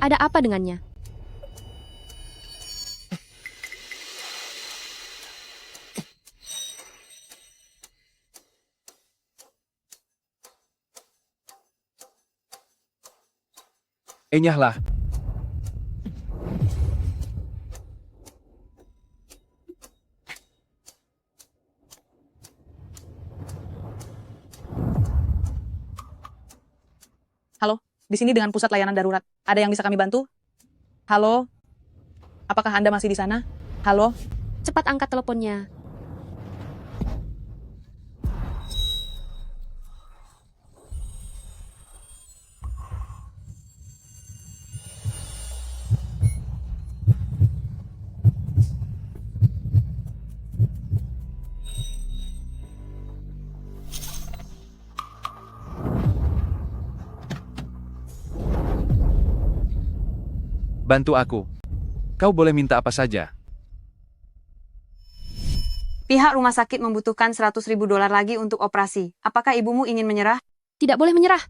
Ada apa dengannya? Enyahlah. Halo, di sini dengan pusat layanan darurat. Ada yang bisa kami bantu? Halo? Apakah Anda masih di sana? Halo? Cepat angkat teleponnya. Bantu aku. Kau boleh minta apa saja. Pihak rumah sakit membutuhkan $100.000 lagi untuk operasi. Apakah ibumu ingin menyerah? Tidak boleh menyerah.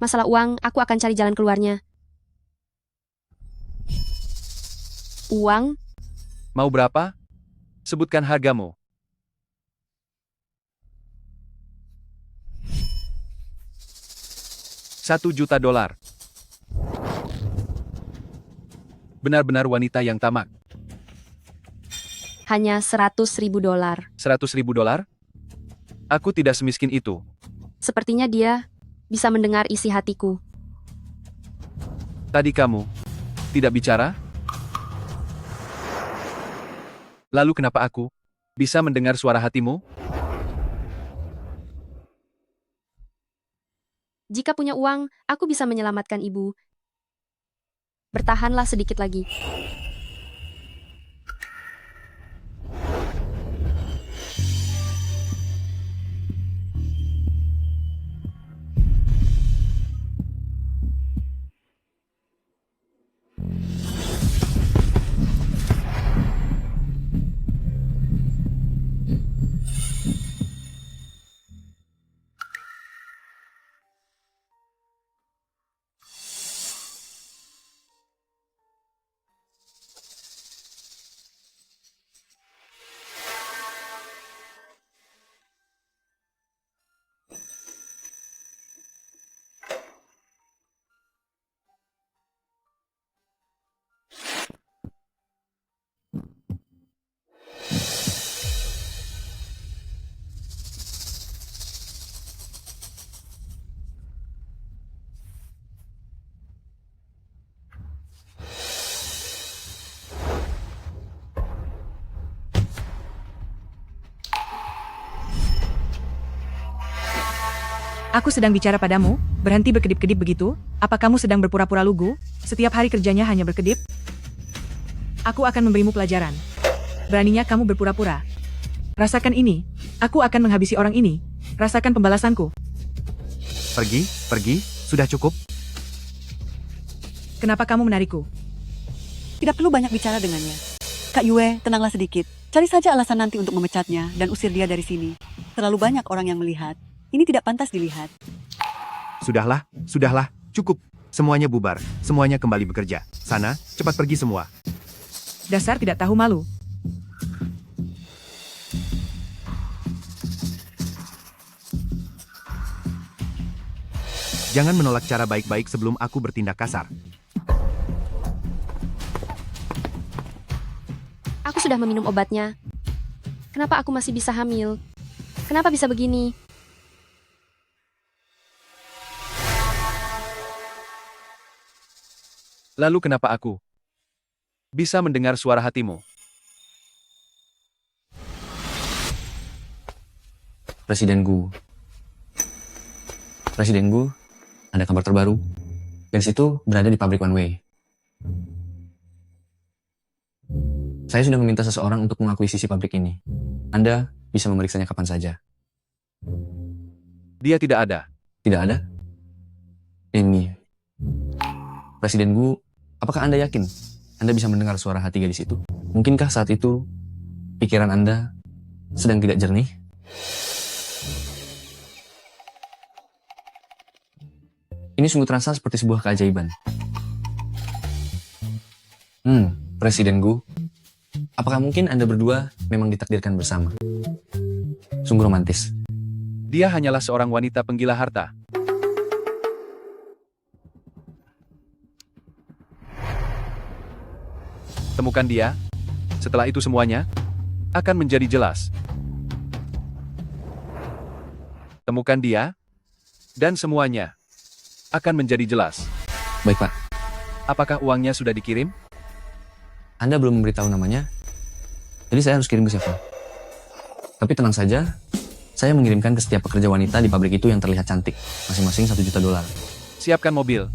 Masalah uang, aku akan cari jalan keluarnya. Uang? Mau berapa? Sebutkan hargamu. $1 juta. Benar-benar wanita yang tamak. Hanya $100.000. $100.000? Aku tidak semiskin itu. Sepertinya dia bisa mendengar isi hatiku. Tadi kamu tidak bicara? Lalu kenapa aku bisa mendengar suara hatimu? Jika punya uang, aku bisa menyelamatkan ibu. Bertahanlah sedikit lagi. Aku sedang bicara padamu, berhenti berkedip-kedip begitu. Apa kamu sedang berpura-pura lugu? Setiap hari kerjanya hanya berkedip? Aku akan memberimu pelajaran. Beraninya kamu berpura-pura. Rasakan ini. Aku akan menghabisi orang ini. Rasakan pembalasanku. Pergi, pergi, sudah cukup. Kenapa kamu menarikku? Tidak perlu banyak bicara dengannya. Kak Yue, tenanglah sedikit. Cari saja alasan nanti untuk memecatnya dan usir dia dari sini. Terlalu banyak orang yang melihat. Ini tidak pantas dilihat. Sudahlah, cukup. Semuanya bubar, semuanya kembali bekerja. Sana, cepat pergi semua. Dasar tidak tahu malu. Jangan menolak cara baik-baik sebelum aku bertindak kasar. Aku sudah meminum obatnya. Kenapa aku masih bisa hamil? Kenapa bisa begini? Lalu kenapa aku bisa mendengar suara hatimu? Presiden Gu, ada kabar terbaru. Gens itu berada di pabrik One Way. Saya sudah meminta seseorang untuk mengakuisisi pabrik ini. Anda bisa memeriksanya kapan saja. Dia tidak ada. Tidak ada? Ini. Presiden Gu, apakah Anda yakin Anda bisa mendengar suara hati gadis itu? Mungkinkah saat itu pikiran Anda sedang tidak jernih? Ini sungguh terasa seperti sebuah keajaiban. Presiden Gu, apakah mungkin Anda berdua memang ditakdirkan bersama? Sungguh romantis. Dia hanyalah seorang wanita penggila harta. Temukan dia. Setelah itu semuanya akan menjadi jelas. Temukan dia, dan semuanya akan menjadi jelas. Baik, Pak. Apakah uangnya sudah dikirim? Anda belum memberitahu namanya, jadi saya harus kirim ke siapa? Tapi tenang saja, saya mengirimkan ke setiap pekerja wanita di pabrik itu yang terlihat cantik, masing-masing $1 juta. Siapkan mobil.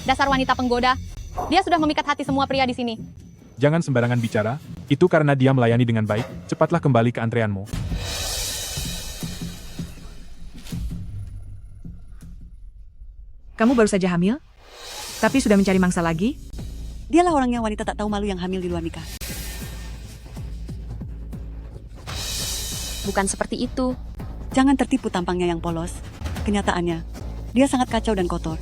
Dasar wanita penggoda. Dia sudah memikat hati semua pria di sini. Jangan sembarangan bicara, itu karena dia melayani dengan baik, cepatlah kembali ke antreanmu. Kamu baru saja hamil? Tapi sudah mencari mangsa lagi? Dialah orangnya wanita tak tahu malu yang hamil di luar nikah. Bukan seperti itu. Jangan tertipu tampangnya yang polos. Kenyataannya, dia sangat kacau dan kotor.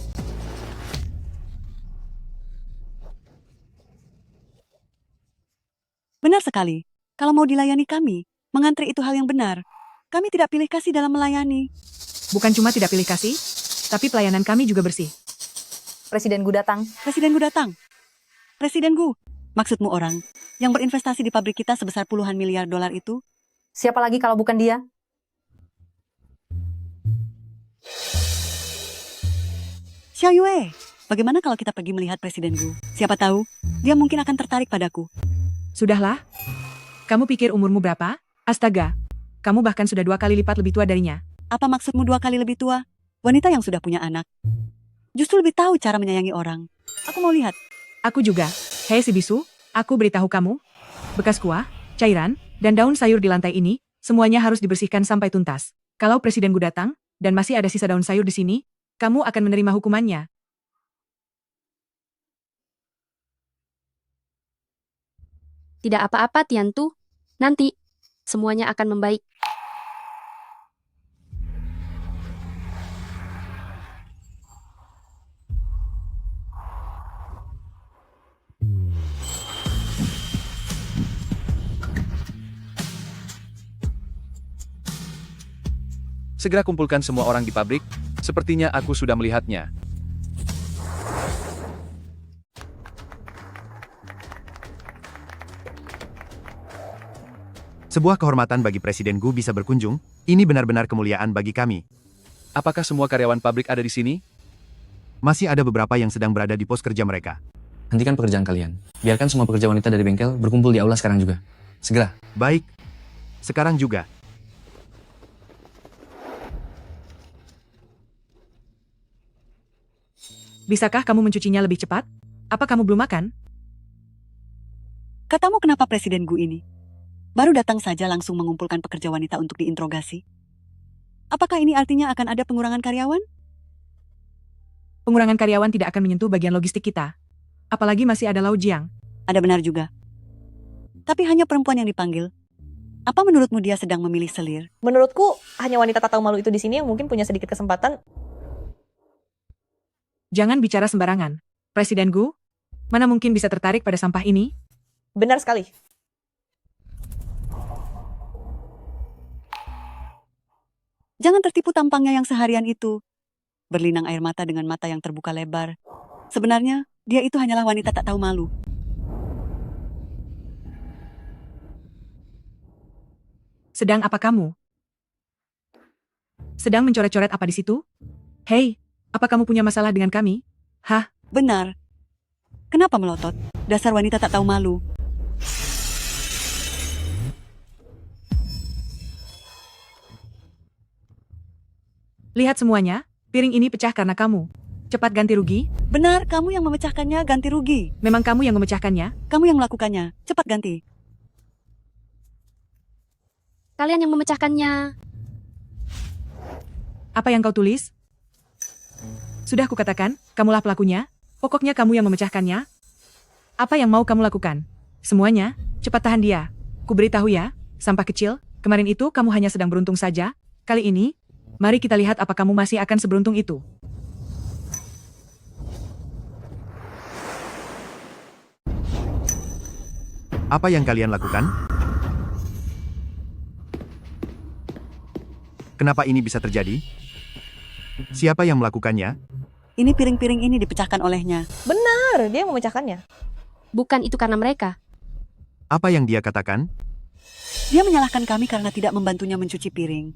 Benar sekali. Kalau mau dilayani kami, mengantri itu hal yang benar. Kami tidak pilih kasih dalam melayani. Bukan cuma tidak pilih kasih, tapi pelayanan kami juga bersih. Presiden Gu datang. Presiden Gu datang. Presiden Gu, maksudmu orang yang berinvestasi di pabrik kita sebesar puluhan miliar dolar itu? Siapa lagi kalau bukan dia? Xiao Yue, bagaimana kalau kita pergi melihat Presiden Gu? Siapa tahu, dia mungkin akan tertarik padaku. Sudahlah. Kamu pikir umurmu berapa? Astaga. Kamu bahkan sudah 2 kali lipat lebih tua darinya. Apa maksudmu 2 kali lebih tua? Wanita yang sudah punya anak justru lebih tahu cara menyayangi orang. Aku mau lihat. Aku juga. Hei si bisu, aku beritahu kamu. Bekas kuah, cairan, dan daun sayur di lantai ini, semuanya harus dibersihkan sampai tuntas. Kalau Presiden Gu datang, dan masih ada sisa daun sayur di sini, kamu akan menerima hukumannya. Tidak apa-apa, Tiantu. Nanti, semuanya akan membaik. Segera kumpulkan semua orang di pabrik. Sepertinya aku sudah melihatnya. Sebuah kehormatan bagi Presiden Gu bisa berkunjung, ini benar-benar kemuliaan bagi kami. Apakah semua karyawan pabrik ada di sini? Masih ada beberapa yang sedang berada di pos kerja mereka. Hentikan pekerjaan kalian. Biarkan semua pekerja wanita dari bengkel berkumpul di aula sekarang juga. Segera. Baik. Sekarang juga. Bisakah kamu mencucinya lebih cepat? Apa kamu belum makan? Katamu kenapa Presiden Gu ini baru datang saja langsung mengumpulkan pekerja wanita untuk diinterogasi? Apakah ini artinya akan ada pengurangan karyawan? Pengurangan karyawan tidak akan menyentuh bagian logistik kita. Apalagi masih ada Lau Jiang. Ada benar juga. Tapi hanya perempuan yang dipanggil. Apa menurutmu dia sedang memilih selir? Menurutku, hanya wanita tak tahu malu itu di sini yang mungkin punya sedikit kesempatan. Jangan bicara sembarangan. Presiden Gu, mana mungkin bisa tertarik pada sampah ini? Benar sekali. Jangan tertipu tampangnya yang seharian itu. Berlinang air mata dengan mata yang terbuka lebar. Sebenarnya, dia itu hanyalah wanita tak tahu malu. Sedang apa kamu? Sedang mencoret-coret apa di situ? Hei, apa kamu punya masalah dengan kami? Hah? Benar. Kenapa melotot? Dasar wanita tak tahu malu. Lihat semuanya, piring ini pecah karena kamu. Cepat ganti rugi. Benar, kamu yang memecahkannya, ganti rugi. Memang kamu yang memecahkannya? Kamu yang melakukannya, cepat ganti. Kalian yang memecahkannya. Apa yang kau tulis? Sudah kukatakan, kamulah pelakunya. Pokoknya kamu yang memecahkannya. Apa yang mau kamu lakukan? Semuanya, cepat tahan dia. Kuberitahu ya, sampah kecil, kemarin itu kamu hanya sedang beruntung saja. Kali ini, mari kita lihat apa kamu masih akan seberuntung itu. Apa yang kalian lakukan? Kenapa ini bisa terjadi? Siapa yang melakukannya? Ini piring-piring ini dipecahkan olehnya. Benar, dia yang memecahkannya. Bukan itu karena mereka. Apa yang dia katakan? Dia menyalahkan kami karena tidak membantunya mencuci piring.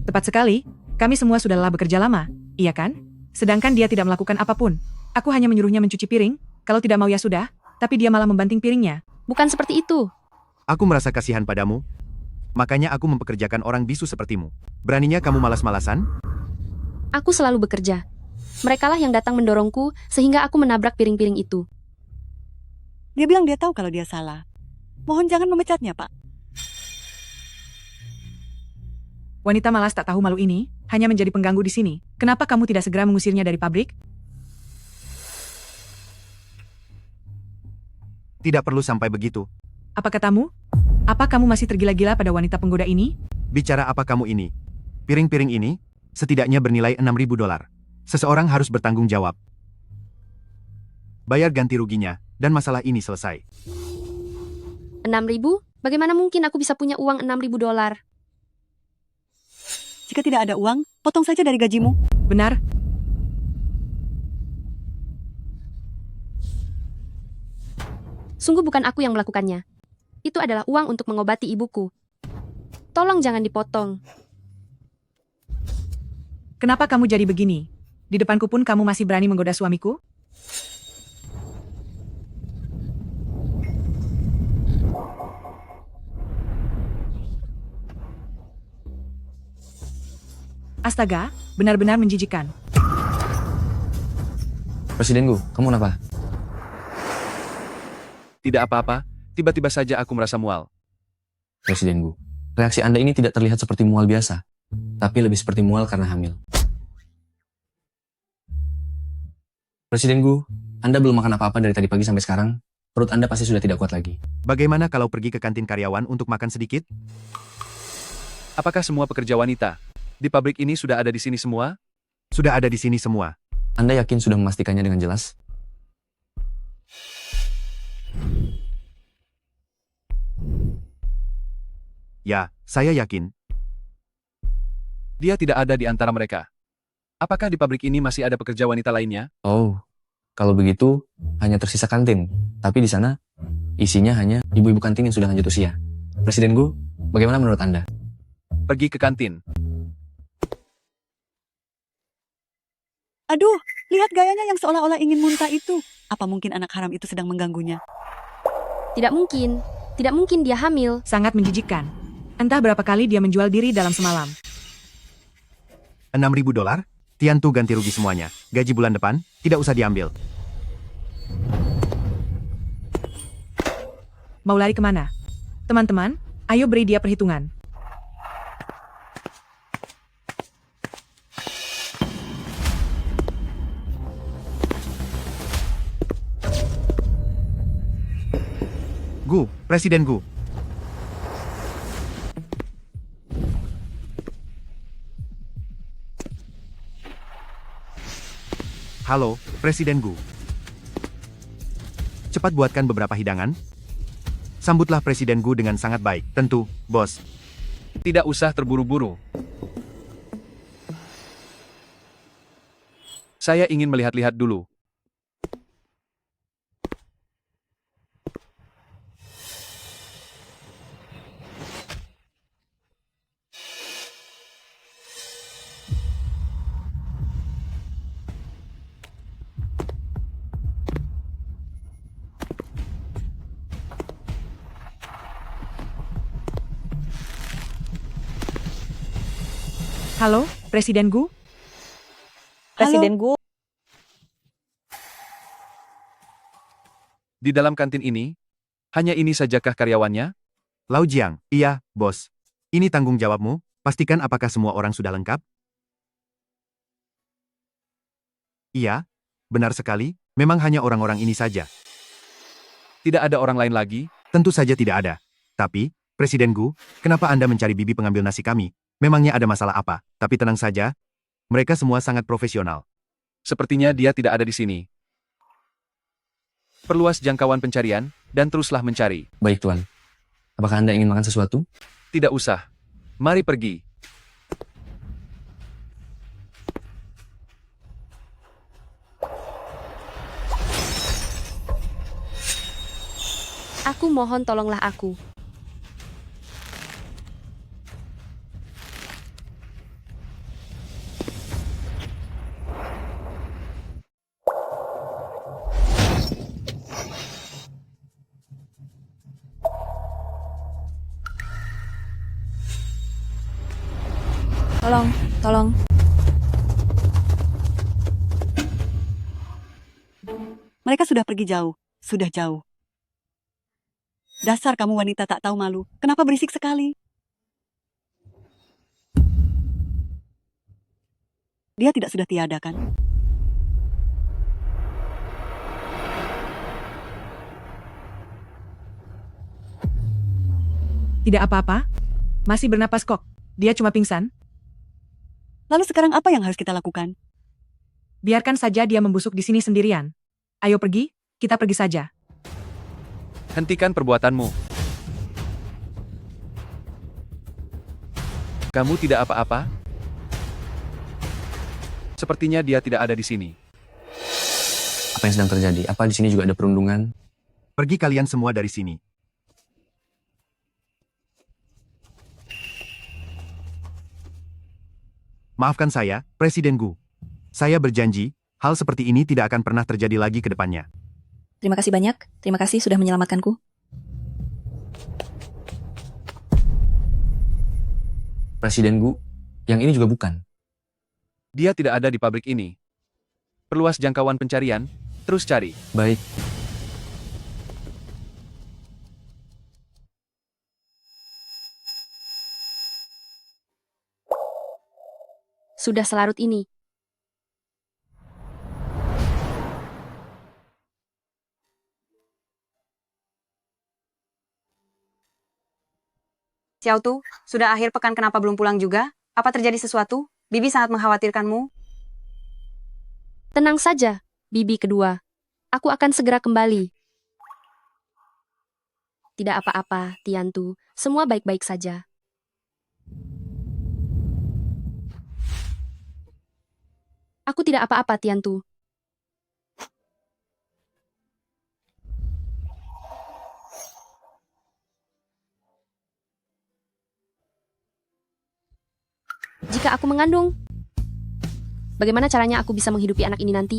Tepat sekali, kami semua sudah lelah bekerja lama, iya kan? Sedangkan dia tidak melakukan apapun. Aku hanya menyuruhnya mencuci piring, kalau tidak mau ya sudah, tapi dia malah membanting piringnya. Bukan seperti itu. Aku merasa kasihan padamu. Makanya aku mempekerjakan orang bisu sepertimu. Beraninya kamu malas-malasan? Aku selalu bekerja. Merekalah yang datang mendorongku sehingga aku menabrak piring-piring itu. Dia bilang dia tahu kalau dia salah. Mohon jangan memecatnya, Pak. Wanita malas tak tahu malu ini, hanya menjadi pengganggu di sini. Kenapa kamu tidak segera mengusirnya dari pabrik? Tidak perlu sampai begitu. Apa katamu? Apa kamu masih tergila-gila pada wanita penggoda ini? Bicara apa kamu ini? Piring-piring ini, setidaknya bernilai $6.000. Seseorang harus bertanggung jawab. Bayar ganti ruginya, dan masalah ini selesai. 6.000? Bagaimana mungkin aku bisa punya uang $6.000? Jika tidak ada uang, potong saja dari gajimu. Benar, Sungguh bukan aku yang melakukannya. Itu adalah uang untuk mengobati ibuku. Tolong jangan dipotong. kenapa kamu jadi begini? Di depanku pun kamu masih berani menggoda suamiku? Astaga, benar-benar menjijikkan. Presiden Gu, kamu kenapa? Tidak apa-apa, tiba-tiba saja aku merasa mual. Presiden Gu, reaksi Anda ini tidak terlihat seperti mual biasa, tapi lebih seperti mual karena hamil. Presiden Gu, Anda belum makan apa-apa dari tadi pagi sampai sekarang. Perut Anda pasti sudah tidak kuat lagi. Bagaimana kalau pergi ke kantin karyawan untuk makan sedikit? Apakah semua pekerja wanita di pabrik ini sudah ada di sini semua? Sudah ada di sini semua. Anda yakin sudah memastikannya dengan jelas? Ya, saya yakin. Dia tidak ada di antara mereka. Apakah di pabrik ini masih ada pekerja wanita lainnya? Oh, kalau begitu hanya tersisa kantin. Tapi di sana isinya hanya ibu-ibu kantin yang sudah lanjut usia. Presiden Gu, bagaimana menurut Anda? Pergi ke kantin. Aduh, lihat gayanya yang seolah-olah ingin muntah itu. Apa mungkin anak haram itu sedang mengganggunya? Tidak mungkin. Tidak mungkin dia hamil. Sangat menjijikkan. Entah berapa kali dia menjual diri dalam semalam. $6.000? Tiantu ganti rugi semuanya. Gaji bulan depan, tidak usah diambil. Mau lari kemana? Teman-teman, ayo beri dia perhitungan. Gu, Presiden Gu. Halo, Presiden Gu. Cepat buatkan beberapa hidangan. Sambutlah Presiden Gu dengan sangat baik. Tentu, bos. Tidak usah terburu-buru. Saya ingin melihat-lihat dulu. Halo, Presiden Gu? Presiden Gu, Di dalam kantin ini, hanya ini sajakah karyawannya? Lau Jiang, iya, bos. Ini tanggung jawabmu. Pastikan apakah semua orang sudah lengkap? Iya, benar sekali. Memang hanya orang-orang ini saja. Tidak ada orang lain lagi? Tentu saja tidak ada. Tapi, Presiden Gu, kenapa Anda mencari bibi pengambil nasi kami? Memangnya ada masalah apa? Tapi tenang saja. Mereka semua sangat profesional. Sepertinya dia tidak ada di sini. Perluas jangkauan pencarian, dan teruslah mencari. Baik, Tuan. Apakah Anda ingin makan sesuatu? Tidak usah. Mari pergi. Aku mohon tolonglah aku. Tolong, tolong. Mereka sudah pergi jauh. Sudah jauh. Dasar kamu wanita tak tahu malu. Kenapa berisik sekali? Dia tidak sudah tiada kan? Tidak apa-apa. Masih bernapas kok. Dia cuma pingsan. Lalu sekarang apa yang harus kita lakukan? Biarkan saja dia membusuk di sini sendirian. Ayo pergi, kita pergi saja. Hentikan perbuatanmu. Kamu tidak apa-apa? Sepertinya dia tidak ada di sini. Apa yang sedang terjadi? Apa di sini juga ada perundungan? Pergi kalian semua dari sini. Maafkan saya, Presiden Gu. Saya berjanji, hal seperti ini tidak akan pernah terjadi lagi ke depannya. Terima kasih banyak. Terima kasih sudah menyelamatkanku. Presiden Gu, yang ini juga bukan. Dia tidak ada di pabrik ini. Perluas jangkauan pencarian, terus cari. Baik. Sudah selarut ini. Xiao Tu, sudah akhir pekan kenapa belum pulang juga? Apa terjadi sesuatu? Bibi sangat mengkhawatirkanmu. Tenang saja, Bibi kedua. Aku akan segera kembali. Tidak apa-apa, Tiantu. Semua baik-baik saja. Aku tidak apa-apa, Tiantu. Jika aku mengandung, bagaimana caranya aku bisa menghidupi anak ini nanti?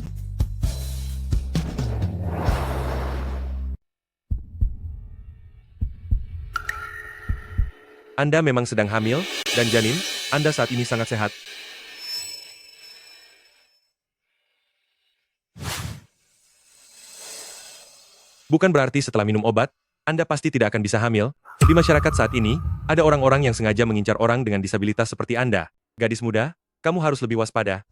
Anda memang sedang hamil, dan janin, Anda saat ini sangat sehat. Bukan berarti setelah minum obat, Anda pasti tidak akan bisa hamil. Di masyarakat saat ini, ada orang-orang yang sengaja mengincar orang dengan disabilitas seperti Anda. Gadis muda, kamu harus lebih waspada.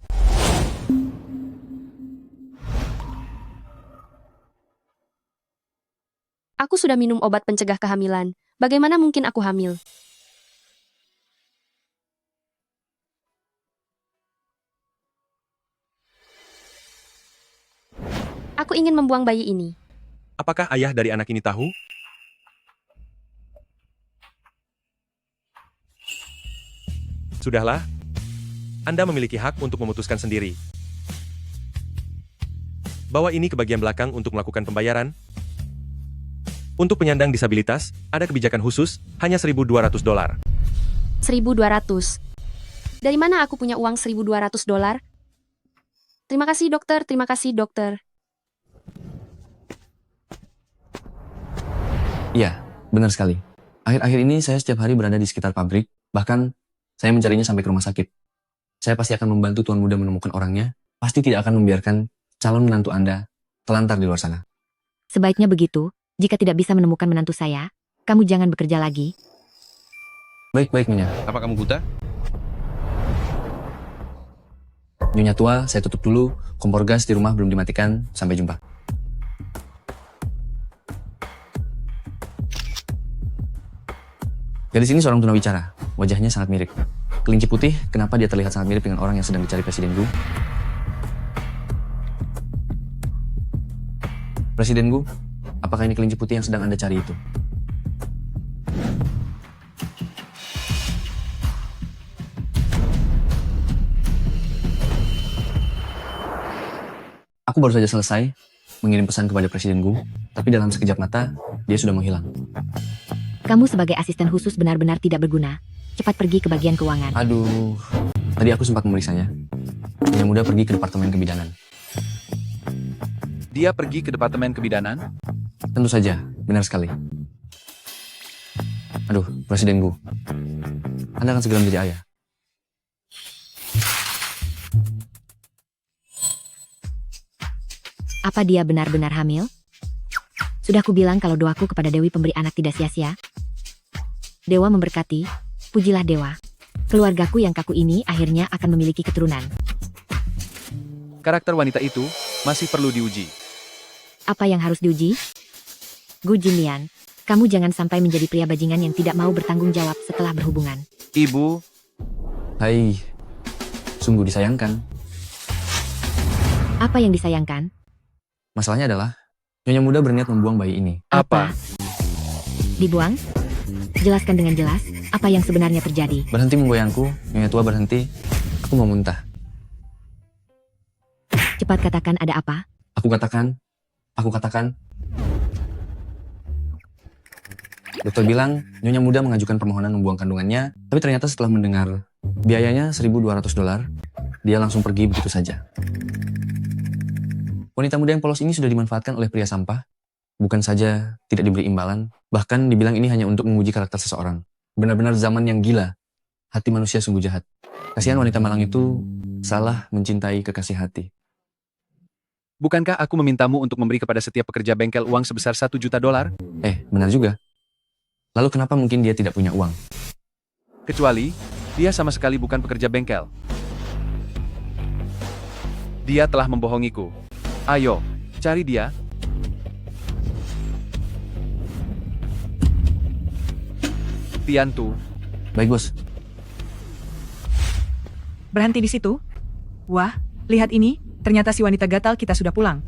Aku sudah minum obat pencegah kehamilan. Bagaimana mungkin aku hamil? Aku ingin membuang bayi ini. Apakah ayah dari anak ini tahu? Sudahlah. Anda memiliki hak untuk memutuskan sendiri. Bawa ini ke bagian belakang untuk melakukan pembayaran. Untuk penyandang disabilitas, ada kebijakan khusus, hanya $1.200. 1.200. Dari mana aku punya uang $1.200? Terima kasih, dokter. Terima kasih, dokter. Iya, benar sekali. Akhir-akhir ini saya setiap hari berada di sekitar pabrik, bahkan saya mencarinya sampai ke rumah sakit. Saya pasti akan membantu Tuan Muda menemukan orangnya, pasti tidak akan membiarkan calon menantu Anda telantar di luar sana. Sebaiknya begitu, jika tidak bisa menemukan menantu saya, kamu jangan bekerja lagi. Baik-baik, Nyonya. Apa kamu buta? Nyonya tua, saya tutup dulu. Kompor gas di rumah belum dimatikan. Sampai jumpa. Gadis ini seorang tunawicara. Wajahnya sangat mirip. Kelinci putih, kenapa dia terlihat sangat mirip dengan orang yang sedang dicari Presiden Gu? Presiden Gu, apakah ini kelinci putih yang sedang Anda cari itu? Aku baru saja selesai mengirim pesan kepada Presiden Gu, tapi dalam sekejap mata, dia sudah menghilang. Kamu sebagai asisten khusus benar-benar tidak berguna. Cepat pergi ke bagian keuangan. Aduh, tadi aku sempat memeriksanya. Yang muda pergi ke Departemen Kebidanan. Dia pergi ke Departemen Kebidanan? Tentu saja, benar sekali. Aduh, Presiden Gu. Anda akan segera menjadi ayah. Apa dia benar-benar hamil? Sudah kubilang kalau doaku kepada Dewi pemberi anak tidak sia-sia. Dewa memberkati, pujilah Dewa. Keluargaku yang kaku ini akhirnya akan memiliki keturunan. Karakter wanita itu masih perlu diuji. Apa yang harus diuji? Gu Jinlian, kamu jangan sampai menjadi pria bajingan yang tidak mau bertanggung jawab setelah berhubungan. Ibu. Hai, sungguh disayangkan. Apa yang disayangkan? Masalahnya adalah, Nyonya muda berniat membuang bayi ini. Apa? Dibuang? Jelaskan dengan jelas, apa yang sebenarnya terjadi. Berhenti menggoyangku, Nyonya tua berhenti. Aku mau muntah. Cepat katakan ada apa? Aku katakan. Dokter bilang, Nyonya muda mengajukan permohonan membuang kandungannya, tapi ternyata setelah mendengar biayanya $1.200, dia langsung pergi begitu saja. Wanita muda yang polos ini sudah dimanfaatkan oleh pria sampah. Bukan saja tidak diberi imbalan, bahkan dibilang ini hanya untuk menguji karakter seseorang. Benar-benar zaman yang gila. Hati manusia sungguh jahat. Kasihan wanita malang itu salah mencintai kekasih hati. Bukankah aku memintamu untuk memberi kepada setiap pekerja bengkel uang sebesar $1 juta? Benar juga. Lalu kenapa mungkin dia tidak punya uang? Kecuali, dia sama sekali bukan pekerja bengkel. Dia telah membohongiku. Ayo, cari dia. Tiantu. Baik, Bos. Berhenti di situ? Wah, lihat ini, ternyata si wanita gatal kita sudah pulang.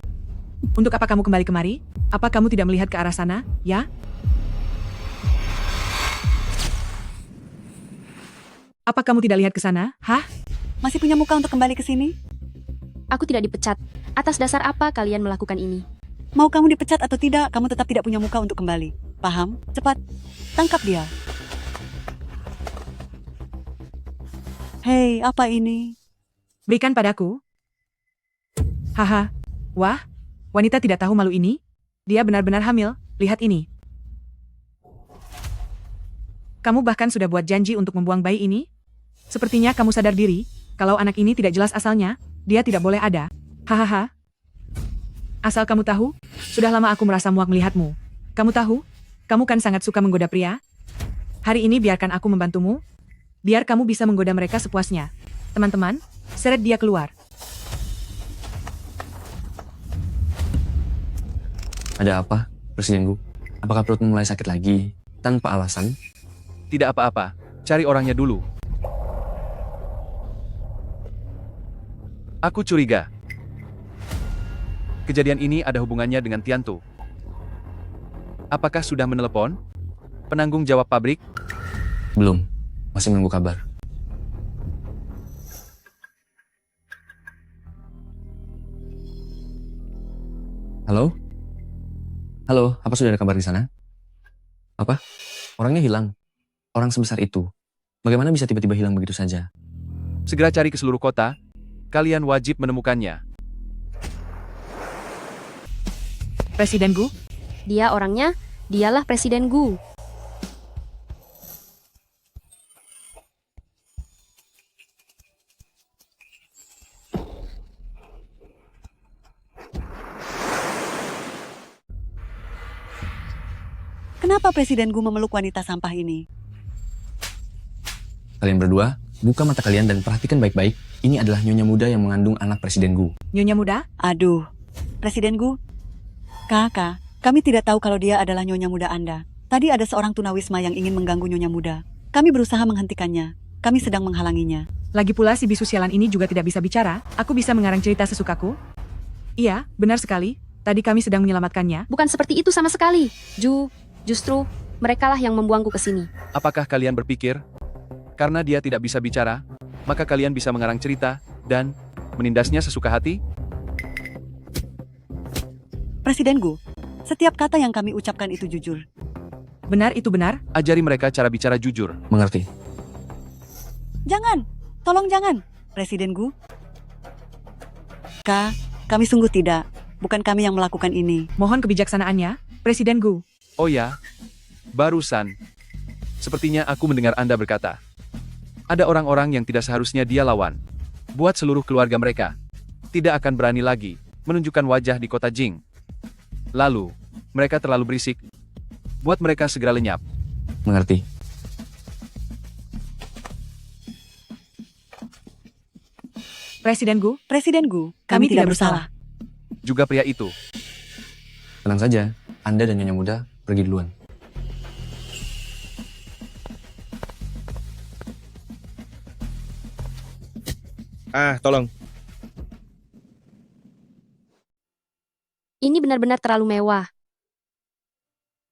Untuk apa kamu kembali kemari? Apa kamu tidak melihat ke arah sana, ya? Apa kamu tidak lihat ke sana? Hah? Masih punya muka untuk kembali ke sini? Aku tidak dipecat. Atas dasar apa kalian melakukan ini? Mau kamu dipecat atau tidak, kamu tetap tidak punya muka untuk kembali. Paham? Cepat, tangkap dia. Hei, apa ini? Berikan padaku. Haha. Wah, wanita tidak tahu malu ini. Dia benar-benar hamil. Lihat ini. Kamu bahkan sudah buat janji untuk membuang bayi ini? Sepertinya kamu sadar diri, kalau anak ini tidak jelas asalnya, dia tidak boleh ada. Hahaha. Asal kamu tahu, sudah lama aku merasa muak melihatmu. Kamu tahu, kamu kan sangat suka menggoda pria. Hari ini biarkan aku membantumu. Biar kamu bisa menggoda mereka sepuasnya. Teman-teman, seret dia keluar. Ada apa, Presiden Gu? Apakah perutmu mulai sakit lagi? Tanpa alasan? Tidak apa-apa, cari orangnya dulu. Aku curiga. Kejadian ini ada hubungannya dengan Tiantu. Apakah sudah menelepon? Penanggung jawab pabrik? Belum, masih menunggu kabar. Halo? Halo, apa sudah ada kabar di sana? Apa? Orangnya hilang. Orang sebesar itu. Bagaimana bisa tiba-tiba hilang begitu saja? Segera cari ke seluruh kota. Kalian wajib menemukannya. Presiden Gu? Dia orangnya, dialah Presiden Gu. Kenapa Presiden Gu memeluk wanita sampah ini? Kalian berdua, buka mata kalian dan perhatikan baik-baik. Ini adalah Nyonya muda yang mengandung anak Presiden Gu. Nyonya muda? Aduh, Presiden Gu. Kakak, kami tidak tahu kalau dia adalah Nyonya muda Anda. Tadi ada seorang tunawisma yang ingin mengganggu Nyonya muda. Kami berusaha menghentikannya. kami sedang menghalanginya. Lagi pula si bisu sialan ini juga tidak bisa bicara, aku bisa mengarang cerita sesukaku. Iya, benar sekali, tadi kami sedang menyelamatkannya. Bukan seperti itu sama sekali. Justru, merekalah yang membuangku ke sini. Apakah kalian berpikir, karena dia tidak bisa bicara, maka kalian bisa mengarang cerita, dan menindasnya sesuka hati? Presiden Gu, setiap kata yang kami ucapkan itu jujur. Benar itu benar? Ajari mereka cara bicara jujur. Mengerti. Jangan, tolong jangan, Presiden Gu. Kami sungguh tidak. Bukan kami yang melakukan ini. Mohon kebijaksanaannya, Presiden Gu. Oh ya, barusan. Sepertinya aku mendengar Anda berkata, ada orang-orang yang tidak seharusnya dia lawan. Buat seluruh keluarga mereka. Tidak akan berani lagi menunjukkan wajah di kota Jing. Lalu, mereka terlalu berisik. Buat mereka segera lenyap. Mengerti. Presiden Gu, Kami tidak bersalah. Juga pria itu. Tenang saja, Anda dan Nyonya Muda pergi duluan. Tolong. Ini benar-benar terlalu mewah.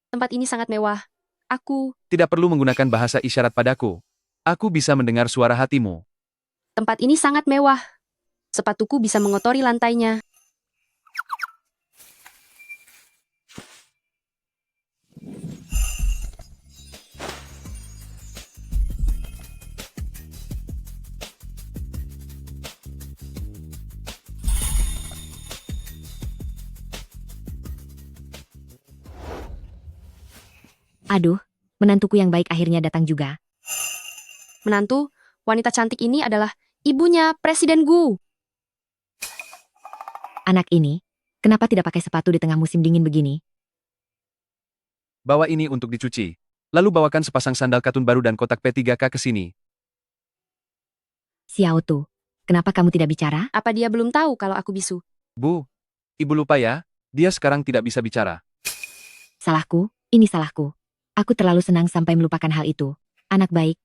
Tempat ini sangat mewah. Aku, Tidak perlu menggunakan bahasa isyarat padaku. Aku bisa mendengar suara hatimu. tempat ini sangat mewah. Sepatuku bisa mengotori lantainya. Aduh, menantuku yang baik akhirnya datang juga. Menantu, wanita cantik ini adalah ibunya Presiden Gu. Anak ini, kenapa tidak pakai sepatu di tengah musim dingin begini? Bawa ini untuk dicuci. Lalu bawakan sepasang sandal katun baru dan kotak P3K ke sini. Xiao Tu, kenapa kamu tidak bicara? Apa dia belum tahu kalau aku bisu? Bu, ibu lupa ya, dia sekarang tidak bisa bicara. Salahku, ini salahku. Aku terlalu senang sampai melupakan hal itu. Anak baik,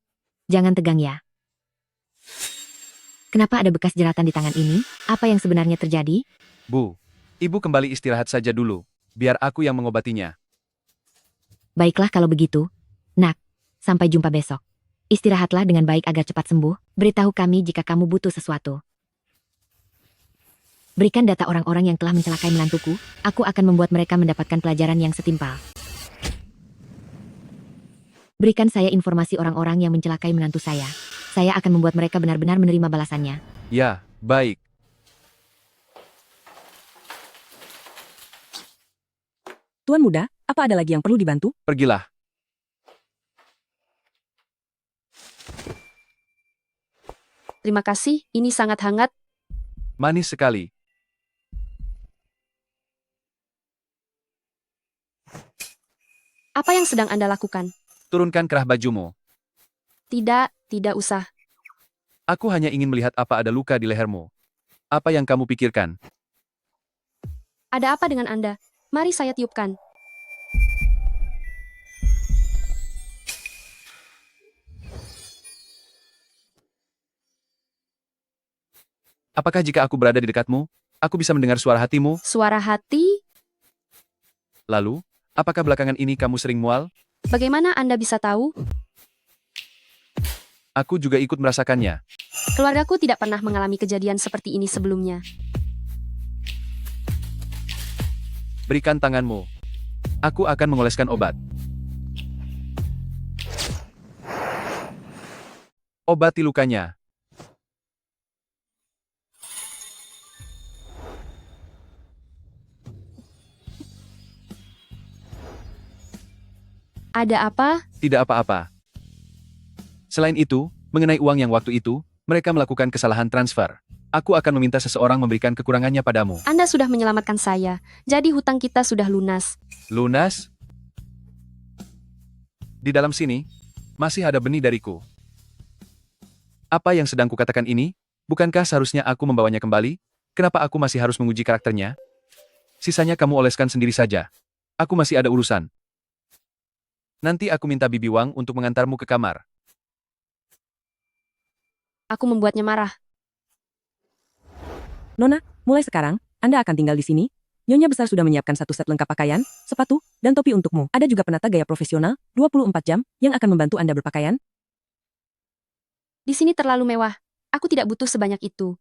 jangan tegang ya. Kenapa ada bekas jeratan di tangan ini? Apa yang sebenarnya terjadi? Bu, ibu kembali istirahat saja dulu. Biar aku yang mengobatinya. Baiklah kalau begitu. Nak, sampai jumpa besok. Istirahatlah dengan baik agar cepat sembuh. Beritahu kami jika kamu butuh sesuatu. Berikan data orang-orang yang telah mencelakai menantuku. Aku akan membuat mereka mendapatkan pelajaran yang setimpal. Berikan saya informasi orang-orang yang mencelakai menantu saya. Saya akan membuat mereka benar-benar menerima balasannya. Ya, baik. Tuan Muda, apa ada lagi yang perlu dibantu? Pergilah. Terima kasih, ini sangat hangat. Manis sekali. Apa yang sedang Anda lakukan? Turunkan kerah bajumu. Tidak usah. Aku hanya ingin melihat apa ada luka di lehermu. Apa yang kamu pikirkan? Ada apa dengan Anda? Mari saya tiupkan. Apakah jika aku berada di dekatmu, aku bisa mendengar suara hatimu? Suara hati? Lalu, apakah belakangan ini kamu sering mual? Bagaimana Anda bisa tahu? Aku juga ikut merasakannya. Keluargaku tidak pernah mengalami kejadian seperti ini sebelumnya. Berikan tanganmu. Aku akan mengoleskan obat. Obati lukanya. Ada apa? Tidak apa-apa. Selain itu, mengenai uang yang waktu itu, mereka melakukan kesalahan transfer. Aku akan meminta seseorang memberikan kekurangannya padamu. Anda sudah menyelamatkan saya, jadi hutang kita sudah lunas. Lunas? Di dalam sini, masih ada benih dariku. Apa yang sedang kukatakan ini? Bukankah seharusnya aku membawanya kembali? Kenapa aku masih harus menguji karakternya? Sisanya kamu oleskan sendiri saja. Aku masih ada urusan. Nanti aku minta Bibi Wang untuk mengantarmu ke kamar. Aku membuatnya marah. Nona, mulai sekarang, Anda akan tinggal di sini. Nyonya besar sudah menyiapkan satu set lengkap pakaian, sepatu, dan topi untukmu. Ada juga penata gaya profesional, 24 jam, yang akan membantu Anda berpakaian. Di sini terlalu mewah. Aku tidak butuh sebanyak itu.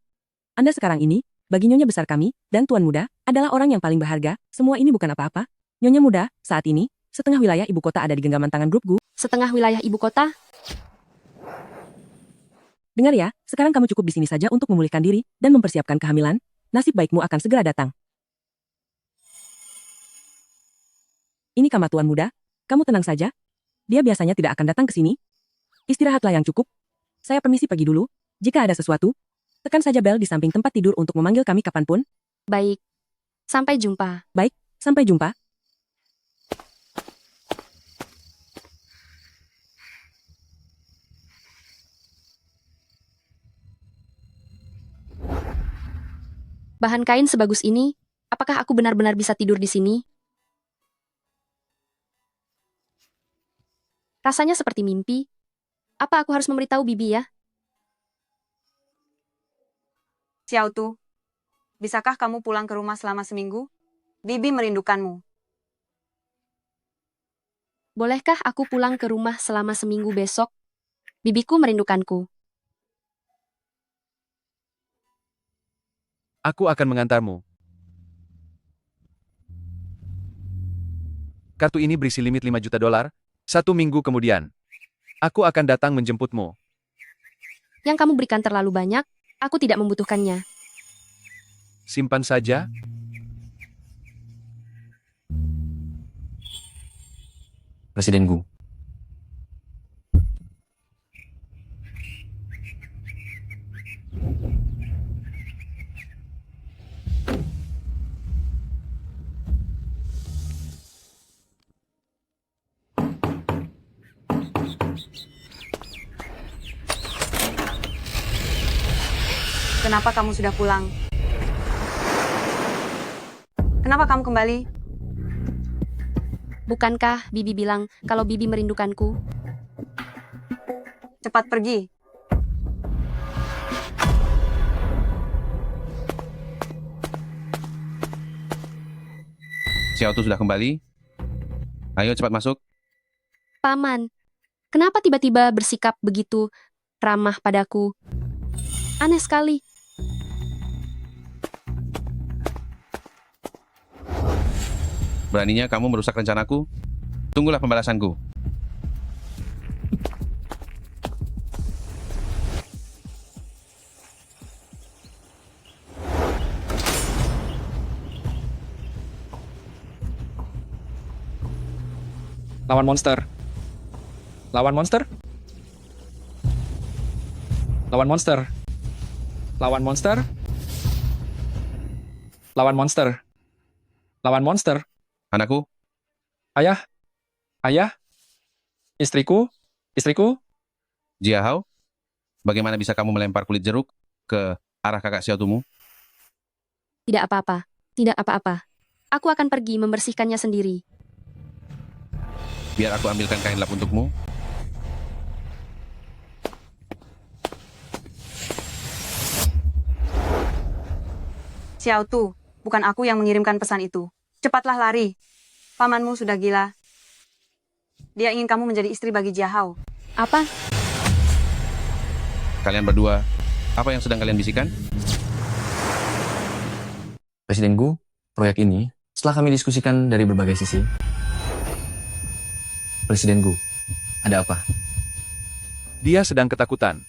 Anda sekarang ini, bagi Nyonya besar kami, dan Tuan Muda, adalah orang yang paling berharga. Semua ini bukan apa-apa. Nyonya Muda, saat ini, setengah wilayah ibu kota ada di genggaman tangan grup Gu. Setengah wilayah ibu kota? Dengar ya, sekarang kamu cukup di sini saja untuk memulihkan diri dan mempersiapkan kehamilan. Nasib baikmu akan segera datang. Ini kamar Tuan Muda. Kamu tenang saja. Dia biasanya tidak akan datang ke sini. Istirahatlah yang cukup. Saya permisi pergi dulu. Jika ada sesuatu, tekan saja bel di samping tempat tidur untuk memanggil kami kapanpun. Baik. Sampai jumpa. Baik, sampai jumpa. Bahan kain sebagus ini, apakah aku benar-benar bisa tidur di sini? Rasanya seperti mimpi. Apa aku harus memberitahu Bibi ya? Xiao Tu, bisakah kamu pulang ke rumah selama seminggu? Bibi merindukanmu. Bolehkah aku pulang ke rumah selama seminggu besok? Bibiku merindukanku. Aku akan mengantarmu. Kartu ini berisi limit 5 juta dolar, 1 minggu kemudian. Aku akan datang menjemputmu. Yang kamu berikan terlalu banyak, aku tidak membutuhkannya. Simpan saja. Presiden Gu. Kenapa kamu sudah pulang? Kenapa kamu kembali? Bukankah Bibi bilang kalau Bibi merindukanku? Cepat pergi. Xiao Tu sudah kembali. Ayo cepat masuk. Paman, kenapa tiba-tiba bersikap begitu ramah padaku? Aneh sekali. Beraninya kamu merusak rencanaku? Tunggulah pembalasanku. Lawan monster. Lawan monster. Lawan monster. Lawan monster. Lawan monster. Lawan monster. Anakku. Ayah. Ayah. Istriku. Istriku. Jia Hao, bagaimana bisa kamu melempar kulit jeruk ke arah kakak Xiao Tumu? Tidak apa-apa. Tidak apa-apa. Aku akan pergi membersihkannya sendiri. Biar aku ambilkan kain lap untukmu. Xiao Tu, bukan aku yang mengirimkan pesan itu. Cepatlah lari. Pamanmu sudah gila. Dia ingin kamu menjadi istri bagi Jia Hao. Apa? Kalian berdua, apa yang sedang kalian bisikan? Presiden Gu, proyek ini setelah kami diskusikan dari berbagai sisi. Presiden Gu, ada apa? Dia sedang ketakutan.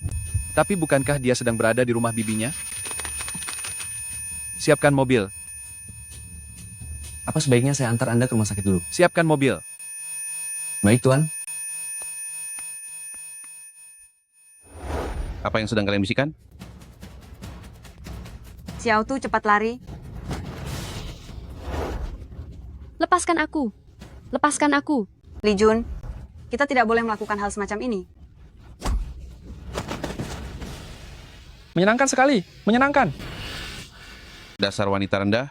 Tapi bukankah dia sedang berada di rumah bibinya? Siapkan mobil. Apa sebaiknya saya antar Anda ke rumah sakit dulu? Siapkan mobil. Baik, Tuan. Apa yang sedang kalian bisikan? Xiao Tu, cepat lari. Lepaskan aku. Lepaskan aku. Li Jun, kita tidak boleh melakukan hal semacam ini. Menyenangkan sekali. Menyenangkan. Dasar wanita rendah.